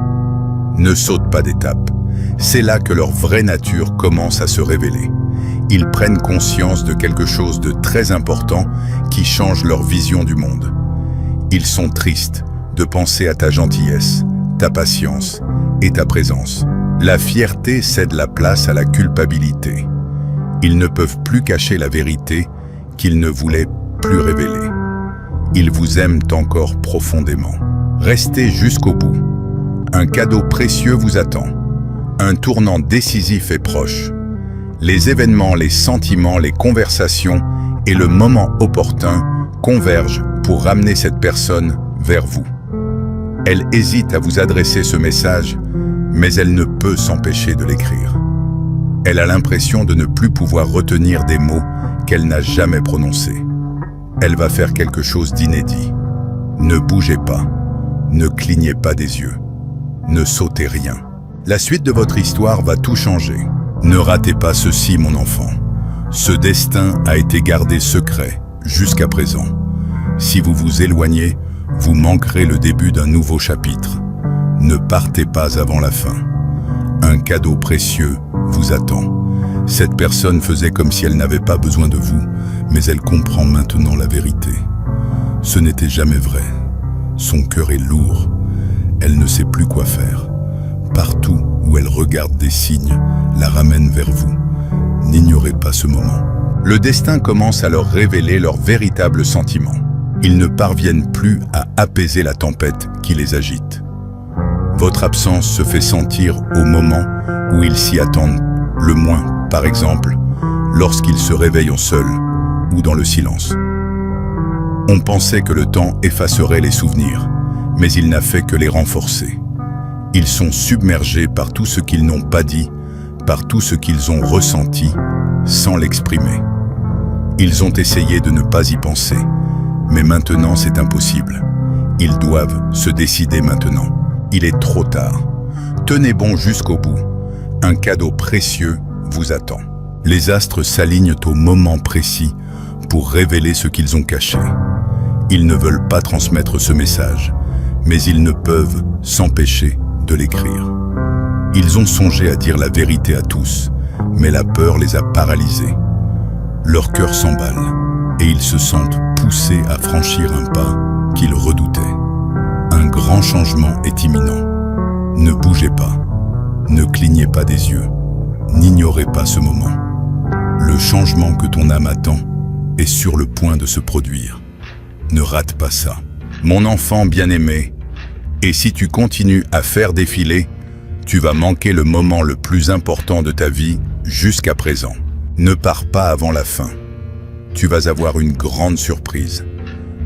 Ne saute pas d'étape. C'est là que leur vraie nature commence à se révéler. Ils prennent conscience de quelque chose de très important qui change leur vision du monde. Ils sont tristes de penser à ta gentillesse, ta patience et ta présence. La fierté cède la place à la culpabilité. Ils ne peuvent plus cacher la vérité qu'ils ne voulaient plus révéler. Ils vous aiment encore profondément. Restez jusqu'au bout. Un cadeau précieux vous attend. Un tournant décisif est proche. Les événements, les sentiments, les conversations et le moment opportun convergent pour ramener cette personne vers vous. Elle hésite à vous adresser ce message, mais elle ne peut s'empêcher de l'écrire. Elle a l'impression de ne plus pouvoir retenir des mots qu'elle n'a jamais prononcés. Elle va faire quelque chose d'inédit. Ne bougez pas, ne clignez pas des yeux, ne sautez rien. La suite de votre histoire va tout changer. Ne ratez pas ceci, mon enfant. Ce destin a été gardé secret jusqu'à présent. Si vous vous éloignez, vous manquerez le début d'un nouveau chapitre. Ne partez pas avant la fin. Un cadeau précieux vous attend. Cette personne faisait comme si elle n'avait pas besoin de vous, mais elle comprend maintenant la vérité. Ce n'était jamais vrai. Son cœur est lourd. Elle ne sait plus quoi faire. Partout où elle regarde des signes, la ramène vers vous. N'ignorez pas ce moment. Le destin commence à leur révéler leurs véritables sentiments. Ils ne parviennent plus à apaiser la tempête qui les agite. Votre absence se fait sentir au moment où ils s'y attendent le moins, par exemple, lorsqu'ils se réveillent seuls ou dans le silence. On pensait que le temps effacerait les souvenirs, mais il n'a fait que les renforcer. Ils sont submergés par tout ce qu'ils n'ont pas dit, par tout ce qu'ils ont ressenti, sans l'exprimer. Ils ont essayé de ne pas y penser, mais maintenant c'est impossible. Ils doivent se décider maintenant. Il est trop tard. Tenez bon jusqu'au bout. Un cadeau précieux vous attend. Les astres s'alignent au moment précis pour révéler ce qu'ils ont caché. Ils ne veulent pas transmettre ce message, mais ils ne peuvent s'empêcher de l'écrire. Ils ont songé à dire la vérité à tous, mais la peur les a paralysés. Leur cœur s'emballe et ils se sentent poussés à franchir un pas qu'ils redoutaient. Un grand changement est imminent. Ne bougez pas, ne clignez pas des yeux, n'ignorez pas ce moment. Le changement que ton âme attend est sur le point de se produire. Ne rate pas ça. Mon enfant bien-aimé, et si tu continues à faire défiler, tu vas manquer le moment le plus important de ta vie jusqu'à présent. Ne pars pas avant la fin. Tu vas avoir une grande surprise.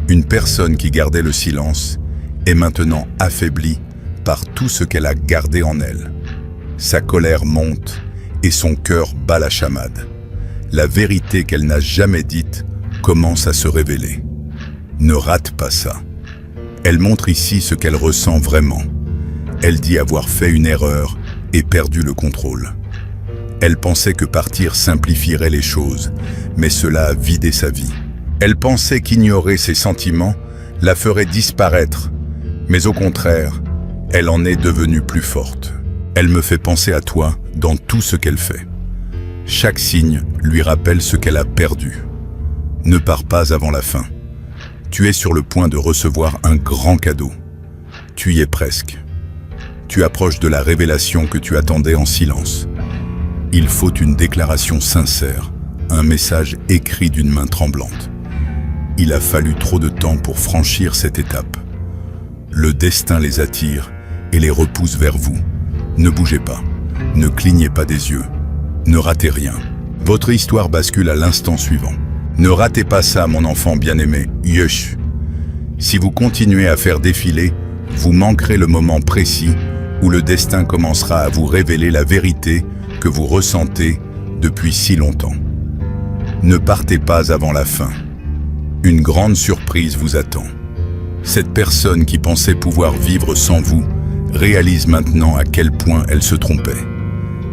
Une personne qui gardait le silence est maintenant affaiblie par tout ce qu'elle a gardé en elle. Sa colère monte et son cœur bat la chamade. La vérité qu'elle n'a jamais dite commence à se révéler. Ne rate pas ça. Elle montre ici ce qu'elle ressent vraiment. Elle dit avoir fait une erreur et perdu le contrôle. Elle pensait que partir simplifierait les choses, mais cela a vidé sa vie. Elle pensait qu'ignorer ses sentiments la ferait disparaître, mais au contraire, elle en est devenue plus forte. Elle me fait penser à toi dans tout ce qu'elle fait. Chaque signe lui rappelle ce qu'elle a perdu. Ne pars pas avant la fin. Tu es sur le point de recevoir un grand cadeau. Tu y es presque. Tu approches de la révélation que tu attendais en silence. Il faut une déclaration sincère, un message écrit d'une main tremblante. Il a fallu trop de temps pour franchir cette étape. Le destin les attire et les repousse vers vous. Ne bougez pas, ne clignez pas des yeux, ne ratez rien. Votre histoire bascule à l'instant suivant. Ne ratez pas ça, mon enfant bien-aimé, Yush. Si vous continuez à faire défiler, vous manquerez le moment précis où le destin commencera à vous révéler la vérité que vous ressentez depuis si longtemps. Ne partez pas avant la fin. Une grande surprise vous attend. Cette personne qui pensait pouvoir vivre sans vous réalise maintenant à quel point elle se trompait.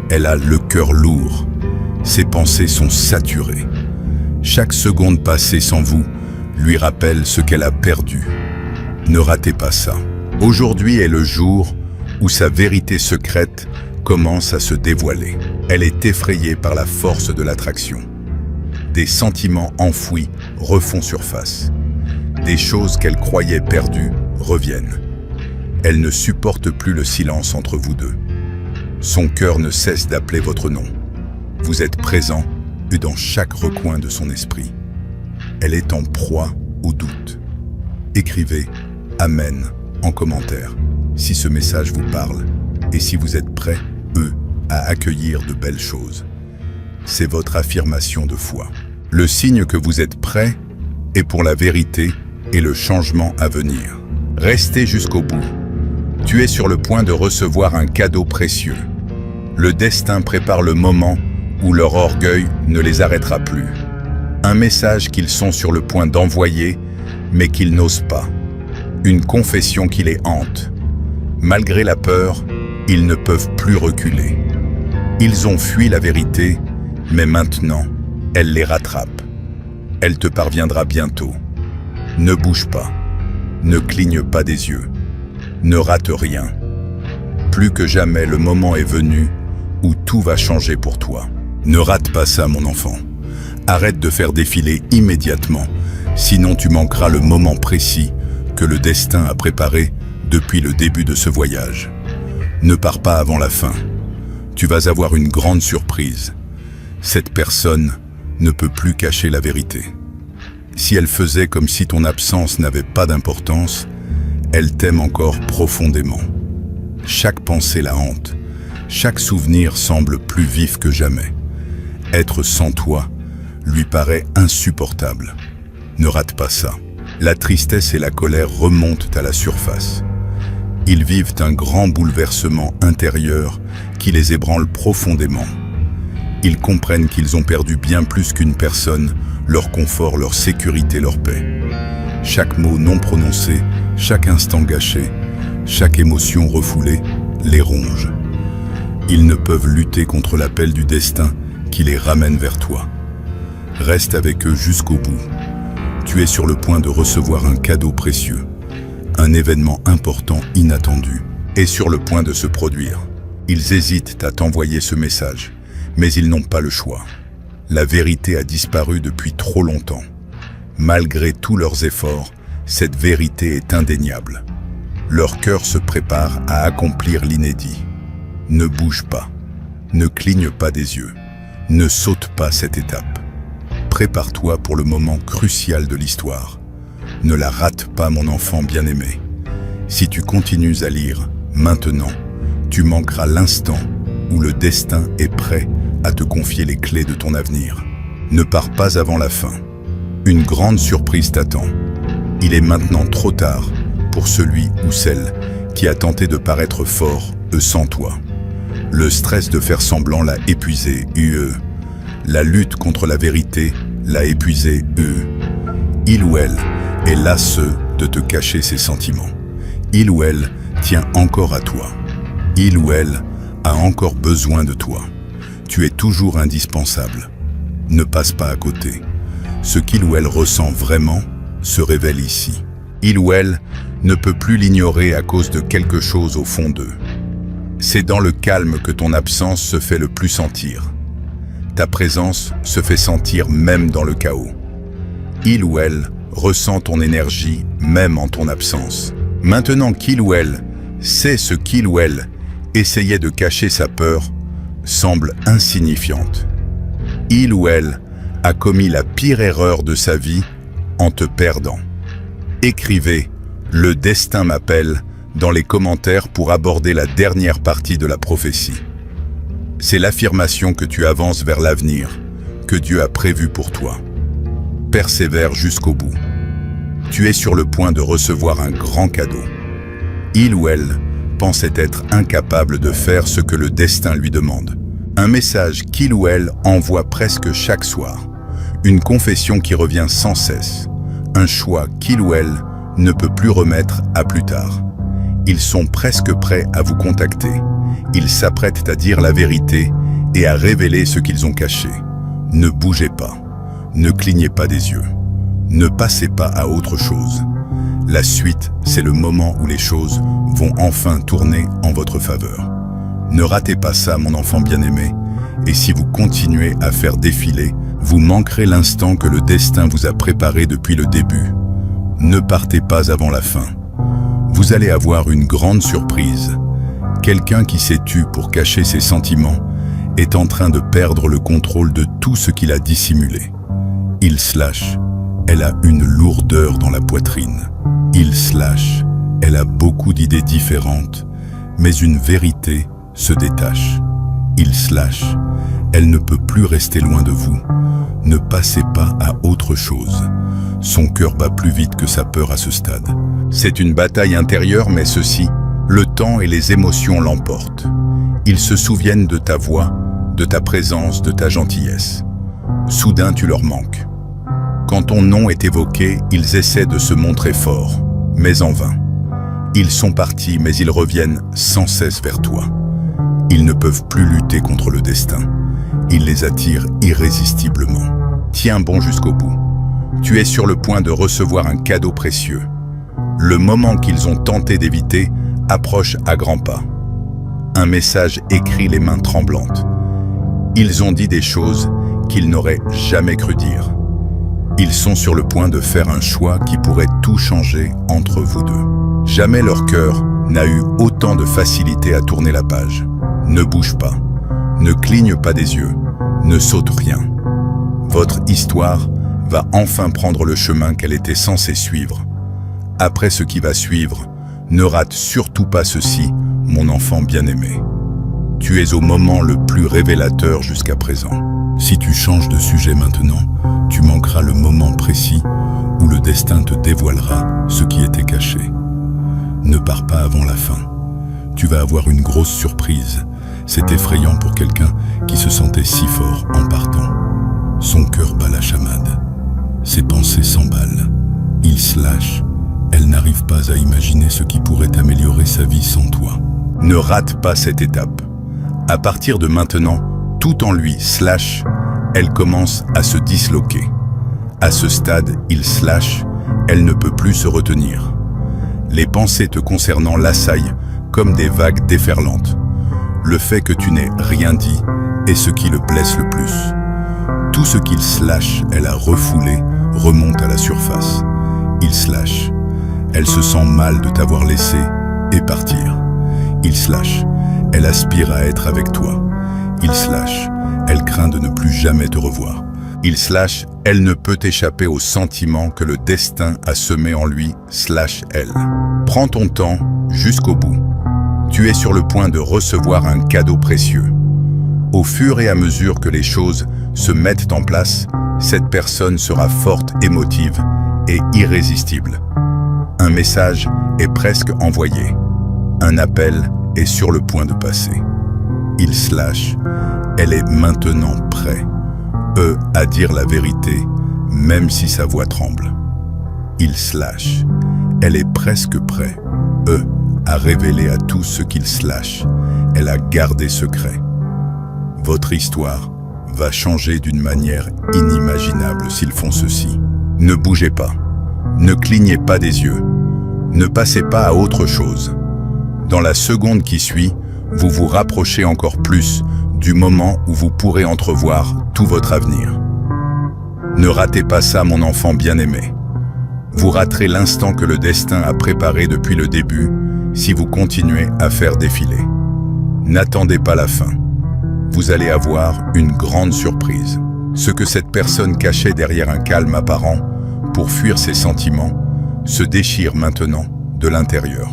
Elle a le cœur lourd. Ses pensées sont saturées. Chaque seconde passée sans vous lui rappelle ce qu'elle a perdu. Ne ratez pas ça. Aujourd'hui est le jour où sa vérité secrète commence à se dévoiler. Elle est effrayée par la force de l'attraction. Des sentiments enfouis refont surface. Des choses qu'elle croyait perdues reviennent. Elle ne supporte plus le silence entre vous deux. Son cœur ne cesse d'appeler votre nom. Vous êtes présent dans chaque recoin de son esprit. Elle est en proie au doute. Écrivez « Amen » en commentaire si ce message vous parle et si vous êtes prêt, à accueillir de belles choses. C'est votre affirmation de foi. Le signe que vous êtes prêt est pour la vérité et le changement à venir. Restez jusqu'au bout. Tu es sur le point de recevoir un cadeau précieux. Le destin prépare le moment où leur orgueil ne les arrêtera plus. Un message qu'ils sont sur le point d'envoyer, mais qu'ils n'osent pas. Une confession qui les hante. Malgré la peur, ils ne peuvent plus reculer. Ils ont fui la vérité, mais maintenant, elle les rattrape. Elle te parviendra bientôt. Ne bouge pas. Ne cligne pas des yeux. Ne rate rien. Plus que jamais, le moment est venu où tout va changer pour toi. Ne rate pas ça, mon enfant. Arrête de faire défiler immédiatement, sinon tu manqueras le moment précis que le destin a préparé depuis le début de ce voyage. Ne pars pas avant la fin. Tu vas avoir une grande surprise. Cette personne ne peut plus cacher la vérité. Si elle faisait comme si ton absence n'avait pas d'importance, elle t'aime encore profondément. Chaque pensée la hante. Chaque souvenir semble plus vif que jamais. Être sans toi lui paraît insupportable. Ne rate pas ça. La tristesse et la colère remontent à la surface. Ils vivent un grand bouleversement intérieur qui les ébranle profondément. Ils comprennent qu'ils ont perdu bien plus qu'une personne, leur confort, leur sécurité, leur paix. Chaque mot non prononcé, chaque instant gâché, chaque émotion refoulée, les ronge. Ils ne peuvent lutter contre l'appel du destin qui les ramène vers toi. Reste avec eux jusqu'au bout. Tu es sur le point de recevoir un cadeau précieux. Un événement important inattendu est sur le point de se produire. Ils hésitent à t'envoyer ce message, mais ils n'ont pas le choix. La vérité a disparu depuis trop longtemps. Malgré tous leurs efforts, cette vérité est indéniable. Leur cœur se prépare à accomplir l'inédit. Ne bouge pas, ne cligne pas des yeux, ne saute pas cette étape. Prépare-toi pour le moment crucial de l'histoire. Ne la rate pas, mon enfant bien-aimé. Si tu continues à lire, maintenant, tu manqueras l'instant où le destin est prêt à te confier les clés de ton avenir. Ne pars pas avant la fin. Une grande surprise t'attend. Il est maintenant trop tard pour celui ou celle qui a tenté de paraître fort, sans toi. Le stress de faire semblant l'a épuisé, La lutte contre la vérité l'a épuisé, Il ou elle est lasseux de te cacher ses sentiments. Il ou elle tient encore à toi. Il ou elle a encore besoin de toi. Tu es toujours indispensable. Ne passe pas à côté. Ce qu'il ou elle ressent vraiment se révèle ici. Il ou elle ne peut plus l'ignorer à cause de quelque chose au fond d'eux. C'est dans le calme que ton absence se fait le plus sentir. Ta présence se fait sentir même dans le chaos. Il ou elle ressent ton énergie même en ton absence. Maintenant qu'il ou elle sait ce qu'il ou elle essayait de cacher, sa peur semble insignifiante. Il ou elle a commis la pire erreur de sa vie en te perdant. Écrivez « Le destin m'appelle » dans les commentaires pour aborder la dernière partie de la prophétie. C'est l'affirmation que tu avances vers l'avenir que Dieu a prévu pour toi. Persévère jusqu'au bout. Tu es sur le point de recevoir un grand cadeau. Il ou elle pensait être incapable de faire ce que le destin lui demande. Un message qu'il ou elle envoie presque chaque soir. Une confession qui revient sans cesse. Un choix qu'il ou elle ne peut plus remettre à plus tard. Ils sont presque prêts à vous contacter. Ils s'apprêtent à dire la vérité et à révéler ce qu'ils ont caché. Ne bougez pas. Ne clignez pas des yeux. Ne passez pas à autre chose. La suite, c'est le moment où les choses vont enfin tourner en votre faveur. Ne ratez pas ça, mon enfant bien-aimé. Et si vous continuez à faire défiler, vous manquerez l'instant que le destin vous a préparé depuis le début. Ne partez pas avant la fin. Vous allez avoir une grande surprise. Quelqu'un qui s'est tu pour cacher ses sentiments est en train de perdre le contrôle de tout ce qu'il a dissimulé. Elle a une lourdeur dans la poitrine. Elle a beaucoup d'idées différentes, mais une vérité se détache. Elle ne peut plus rester loin de vous. Ne passez pas à autre chose. Son cœur bat plus vite que sa peur à ce stade. C'est une bataille intérieure, mais ceci, le temps et les émotions l'emportent. Ils se souviennent de ta voix, de ta présence, de ta gentillesse. Soudain, tu leur manques. Quand ton nom est évoqué, ils essaient de se montrer forts, mais en vain. Ils sont partis, mais ils reviennent sans cesse vers toi. Ils ne peuvent plus lutter contre le destin. Il les attire irrésistiblement. Tiens bon jusqu'au bout. Tu es sur le point de recevoir un cadeau précieux. Le moment qu'ils ont tenté d'éviter approche à grands pas. Un message écrit les mains tremblantes. Ils ont dit des choses qu'ils n'auraient jamais cru dire. Ils sont sur le point de faire un choix qui pourrait tout changer entre vous deux. Jamais leur cœur n'a eu autant de facilité à tourner la page. Ne bouge pas, ne cligne pas des yeux, ne saute rien. Votre histoire va enfin prendre le chemin qu'elle était censée suivre. Après ce qui va suivre, ne rate surtout pas ceci, mon enfant bien-aimé. Tu es au moment le plus révélateur jusqu'à présent. Si tu changes de sujet maintenant, tu manqueras le moment précis où le destin te dévoilera ce qui était caché. Ne pars pas avant la fin. Tu vas avoir une grosse surprise. C'est effrayant pour quelqu'un qui se sentait si fort en partant. Son cœur bat la chamade. Ses pensées s'emballent. Il se lâche. Elle n'arrive pas à imaginer ce qui pourrait améliorer sa vie sans toi. Ne rate pas cette étape. À partir de maintenant, tout en lui elle commence à se disloquer. À ce stade, elle ne peut plus se retenir. Les pensées te concernant l'assaillent comme des vagues déferlantes. Le fait que tu n'aies rien dit est ce qui le blesse le plus. Tout ce qu'il elle a refoulé remonte à la surface. Elle se sent mal de t'avoir laissé et partir. Elle aspire à être avec toi. Elle craint de ne plus jamais te revoir. Elle ne peut échapper au sentiment que le destin a semé en lui, elle. Prends ton temps jusqu'au bout. Tu es sur le point de recevoir un cadeau précieux. Au fur et à mesure que les choses se mettent en place, cette personne sera forte, émotive et irrésistible. Un message est presque envoyé. Un appel est sur le point de passer. Elle est maintenant prêt. À dire la vérité, même si sa voix tremble. Elle est presque prêt. À révéler à tous ce elle a gardé secret. Votre histoire va changer d'une manière inimaginable s'ils font ceci. Ne bougez pas. Ne clignez pas des yeux. Ne passez pas à autre chose. Dans la seconde qui suit, vous vous rapprochez encore plus du moment où vous pourrez entrevoir tout votre avenir. Ne ratez pas ça, mon enfant bien-aimé. Vous raterez l'instant que le destin a préparé depuis le début si vous continuez à faire défiler. N'attendez pas la fin. Vous allez avoir une grande surprise. Ce que cette personne cachait derrière un calme apparent pour fuir ses sentiments se déchire maintenant de l'intérieur.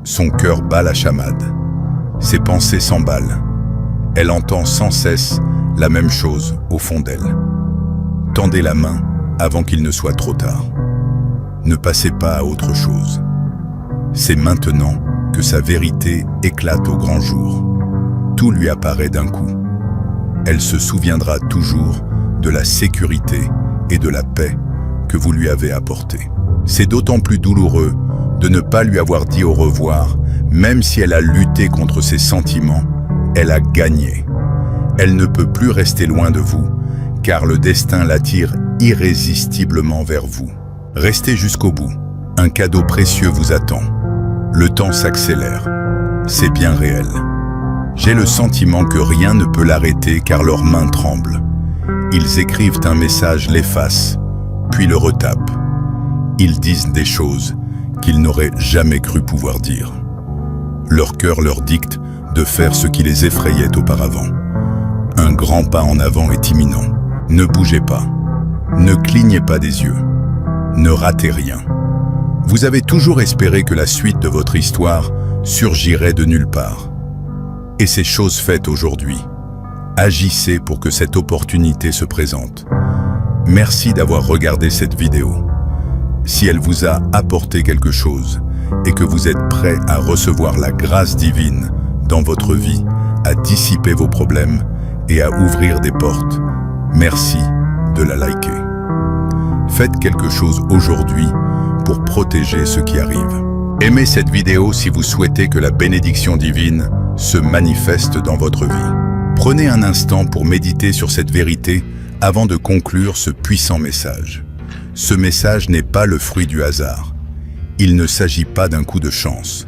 Son cœur bat la chamade. Ses pensées s'emballent. Elle entend sans cesse la même chose au fond d'elle. Tendez la main avant qu'il ne soit trop tard. Ne passez pas à autre chose. C'est maintenant que sa vérité éclate au grand jour. Tout lui apparaît d'un coup. Elle se souviendra toujours de la sécurité et de la paix que vous lui avez apportées. C'est d'autant plus douloureux de ne pas lui avoir dit au revoir, même si elle a lutté contre ses sentiments, elle a gagné. Elle ne peut plus rester loin de vous, car le destin l'attire irrésistiblement vers vous. Restez jusqu'au bout. Un cadeau précieux vous attend. Le temps s'accélère. C'est bien réel. J'ai le sentiment que rien ne peut l'arrêter car leurs mains tremblent. Ils écrivent un message, l'effacent, puis le retapent. Ils disent des choses qu'ils n'auraient jamais cru pouvoir dire. Leur cœur leur dicte de faire ce qui les effrayait auparavant. Un grand pas en avant est imminent. Ne bougez pas. Ne clignez pas des yeux. Ne ratez rien. Vous avez toujours espéré que la suite de votre histoire surgirait de nulle part. Et c'est chose faite aujourd'hui. Agissez pour que cette opportunité se présente. Merci d'avoir regardé cette vidéo. Si elle vous a apporté quelque chose et que vous êtes prêt à recevoir la grâce divine dans votre vie, à dissiper vos problèmes et à ouvrir des portes, merci de la liker. Faites quelque chose aujourd'hui pour protéger ce qui arrive. Aimez cette vidéo si vous souhaitez que la bénédiction divine se manifeste dans votre vie. Prenez un instant pour méditer sur cette vérité avant de conclure ce puissant message. Ce message n'est pas le fruit du hasard. Il ne s'agit pas d'un coup de chance.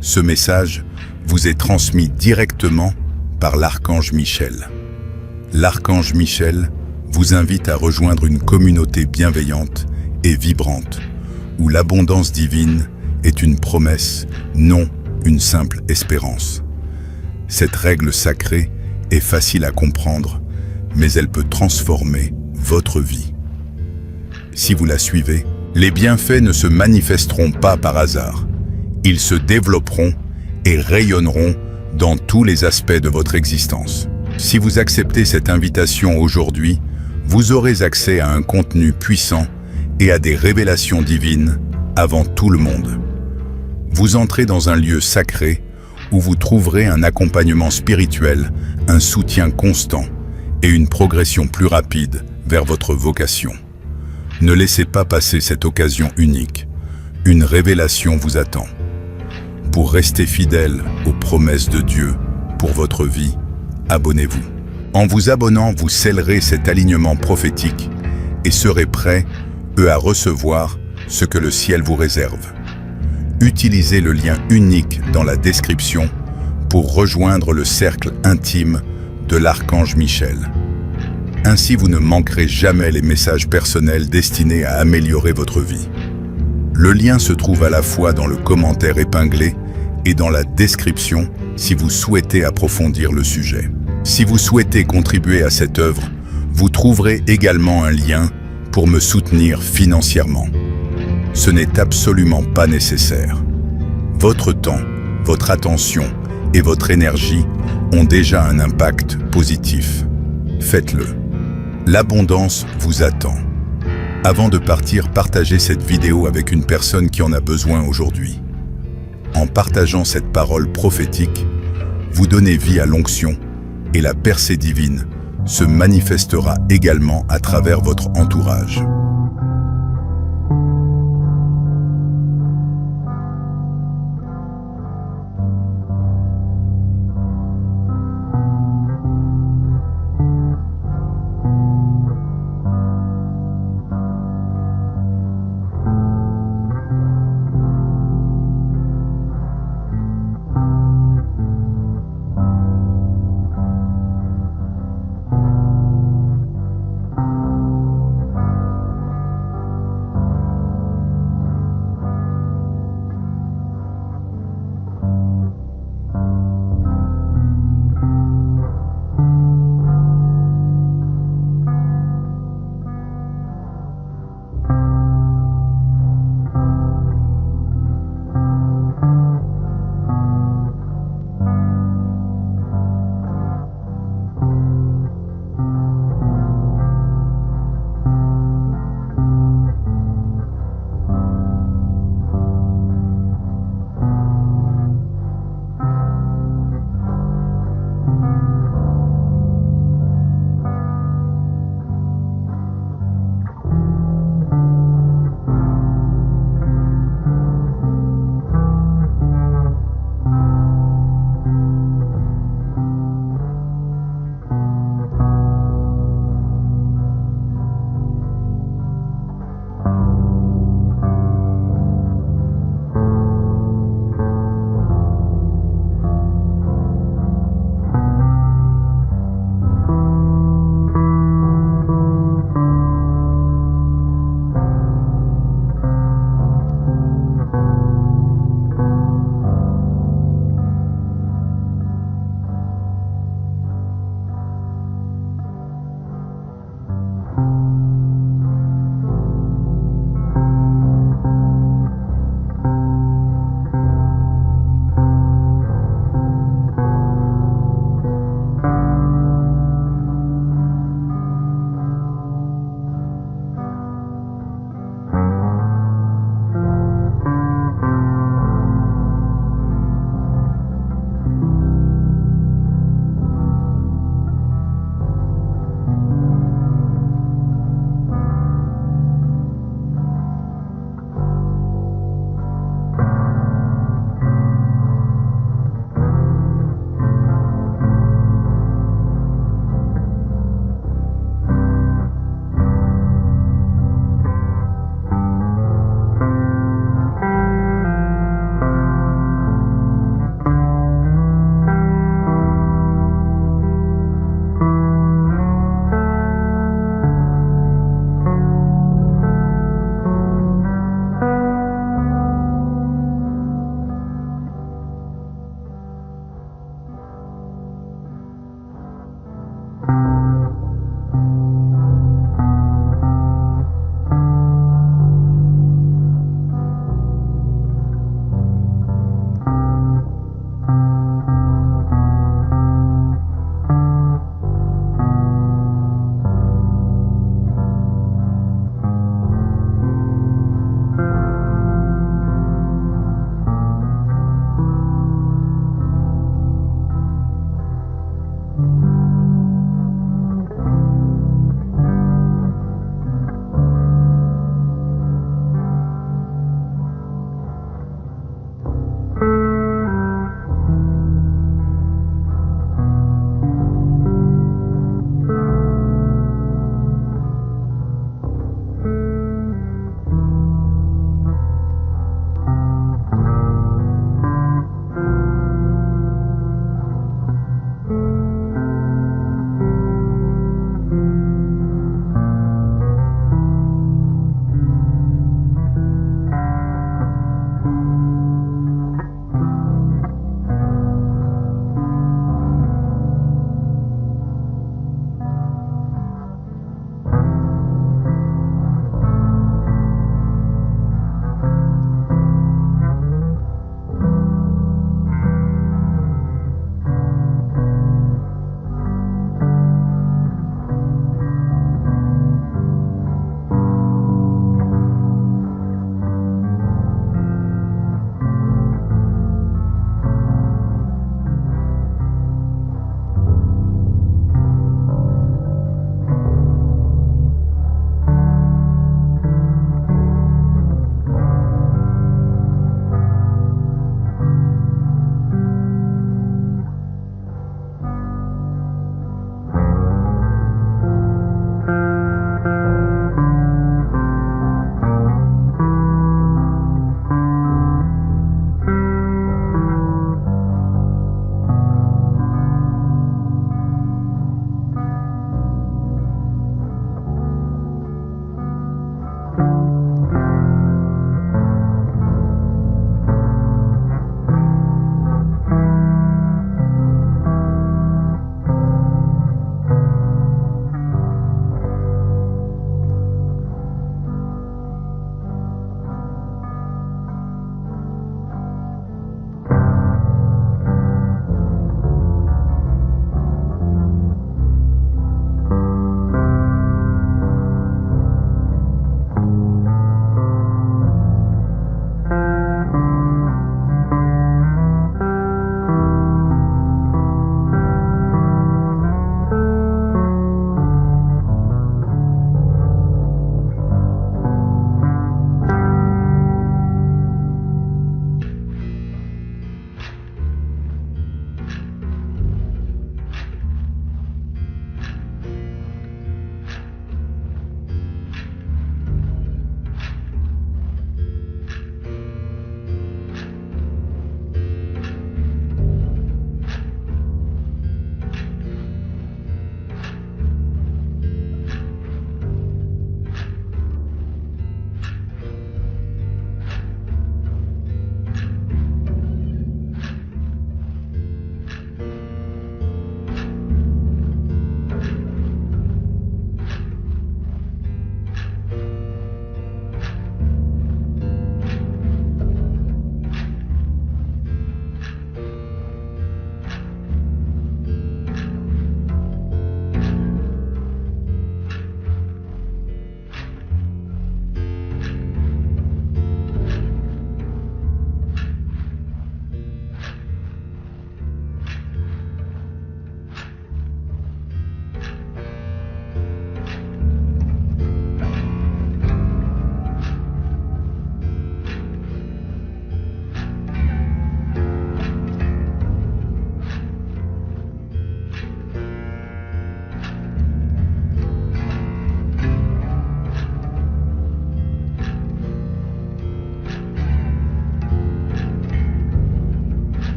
Ce message vous est transmis directement par l'archange Michel. L'archange Michel vous invite à rejoindre une communauté bienveillante et vibrante, où l'abondance divine est une promesse, non une simple espérance. Cette règle sacrée est facile à comprendre, mais elle peut transformer votre vie. Si vous la suivez, les bienfaits ne se manifesteront pas par hasard. Ils se développeront et rayonneront dans tous les aspects de votre existence. Si vous acceptez cette invitation aujourd'hui, vous aurez accès à un contenu puissant et à des révélations divines avant tout le monde. Vous entrez dans un lieu sacré où vous trouverez un accompagnement spirituel, un soutien constant et une progression plus rapide vers votre vocation. Ne laissez pas passer cette occasion unique. Une révélation vous attend. Pour rester fidèle aux promesses de Dieu pour votre vie, abonnez-vous. En vous abonnant, vous scellerez cet alignement prophétique et serez prêt, à recevoir ce que le ciel vous réserve. Utilisez le lien unique dans la description pour rejoindre le cercle intime de l'archange Michel. Ainsi, vous ne manquerez jamais les messages personnels destinés à améliorer votre vie. Le lien se trouve à la fois dans le commentaire épinglé et dans la description si vous souhaitez approfondir le sujet. Si vous souhaitez contribuer à cette œuvre, vous trouverez également un lien pour me soutenir financièrement. Ce n'est absolument pas nécessaire. Votre temps, votre attention et votre énergie ont déjà un impact positif. Faites-le. L'abondance vous attend. Avant de partir, partagez cette vidéo avec une personne qui en a besoin aujourd'hui. En partageant cette parole prophétique, vous donnez vie à l'onction et la percée divine se manifestera également à travers votre entourage.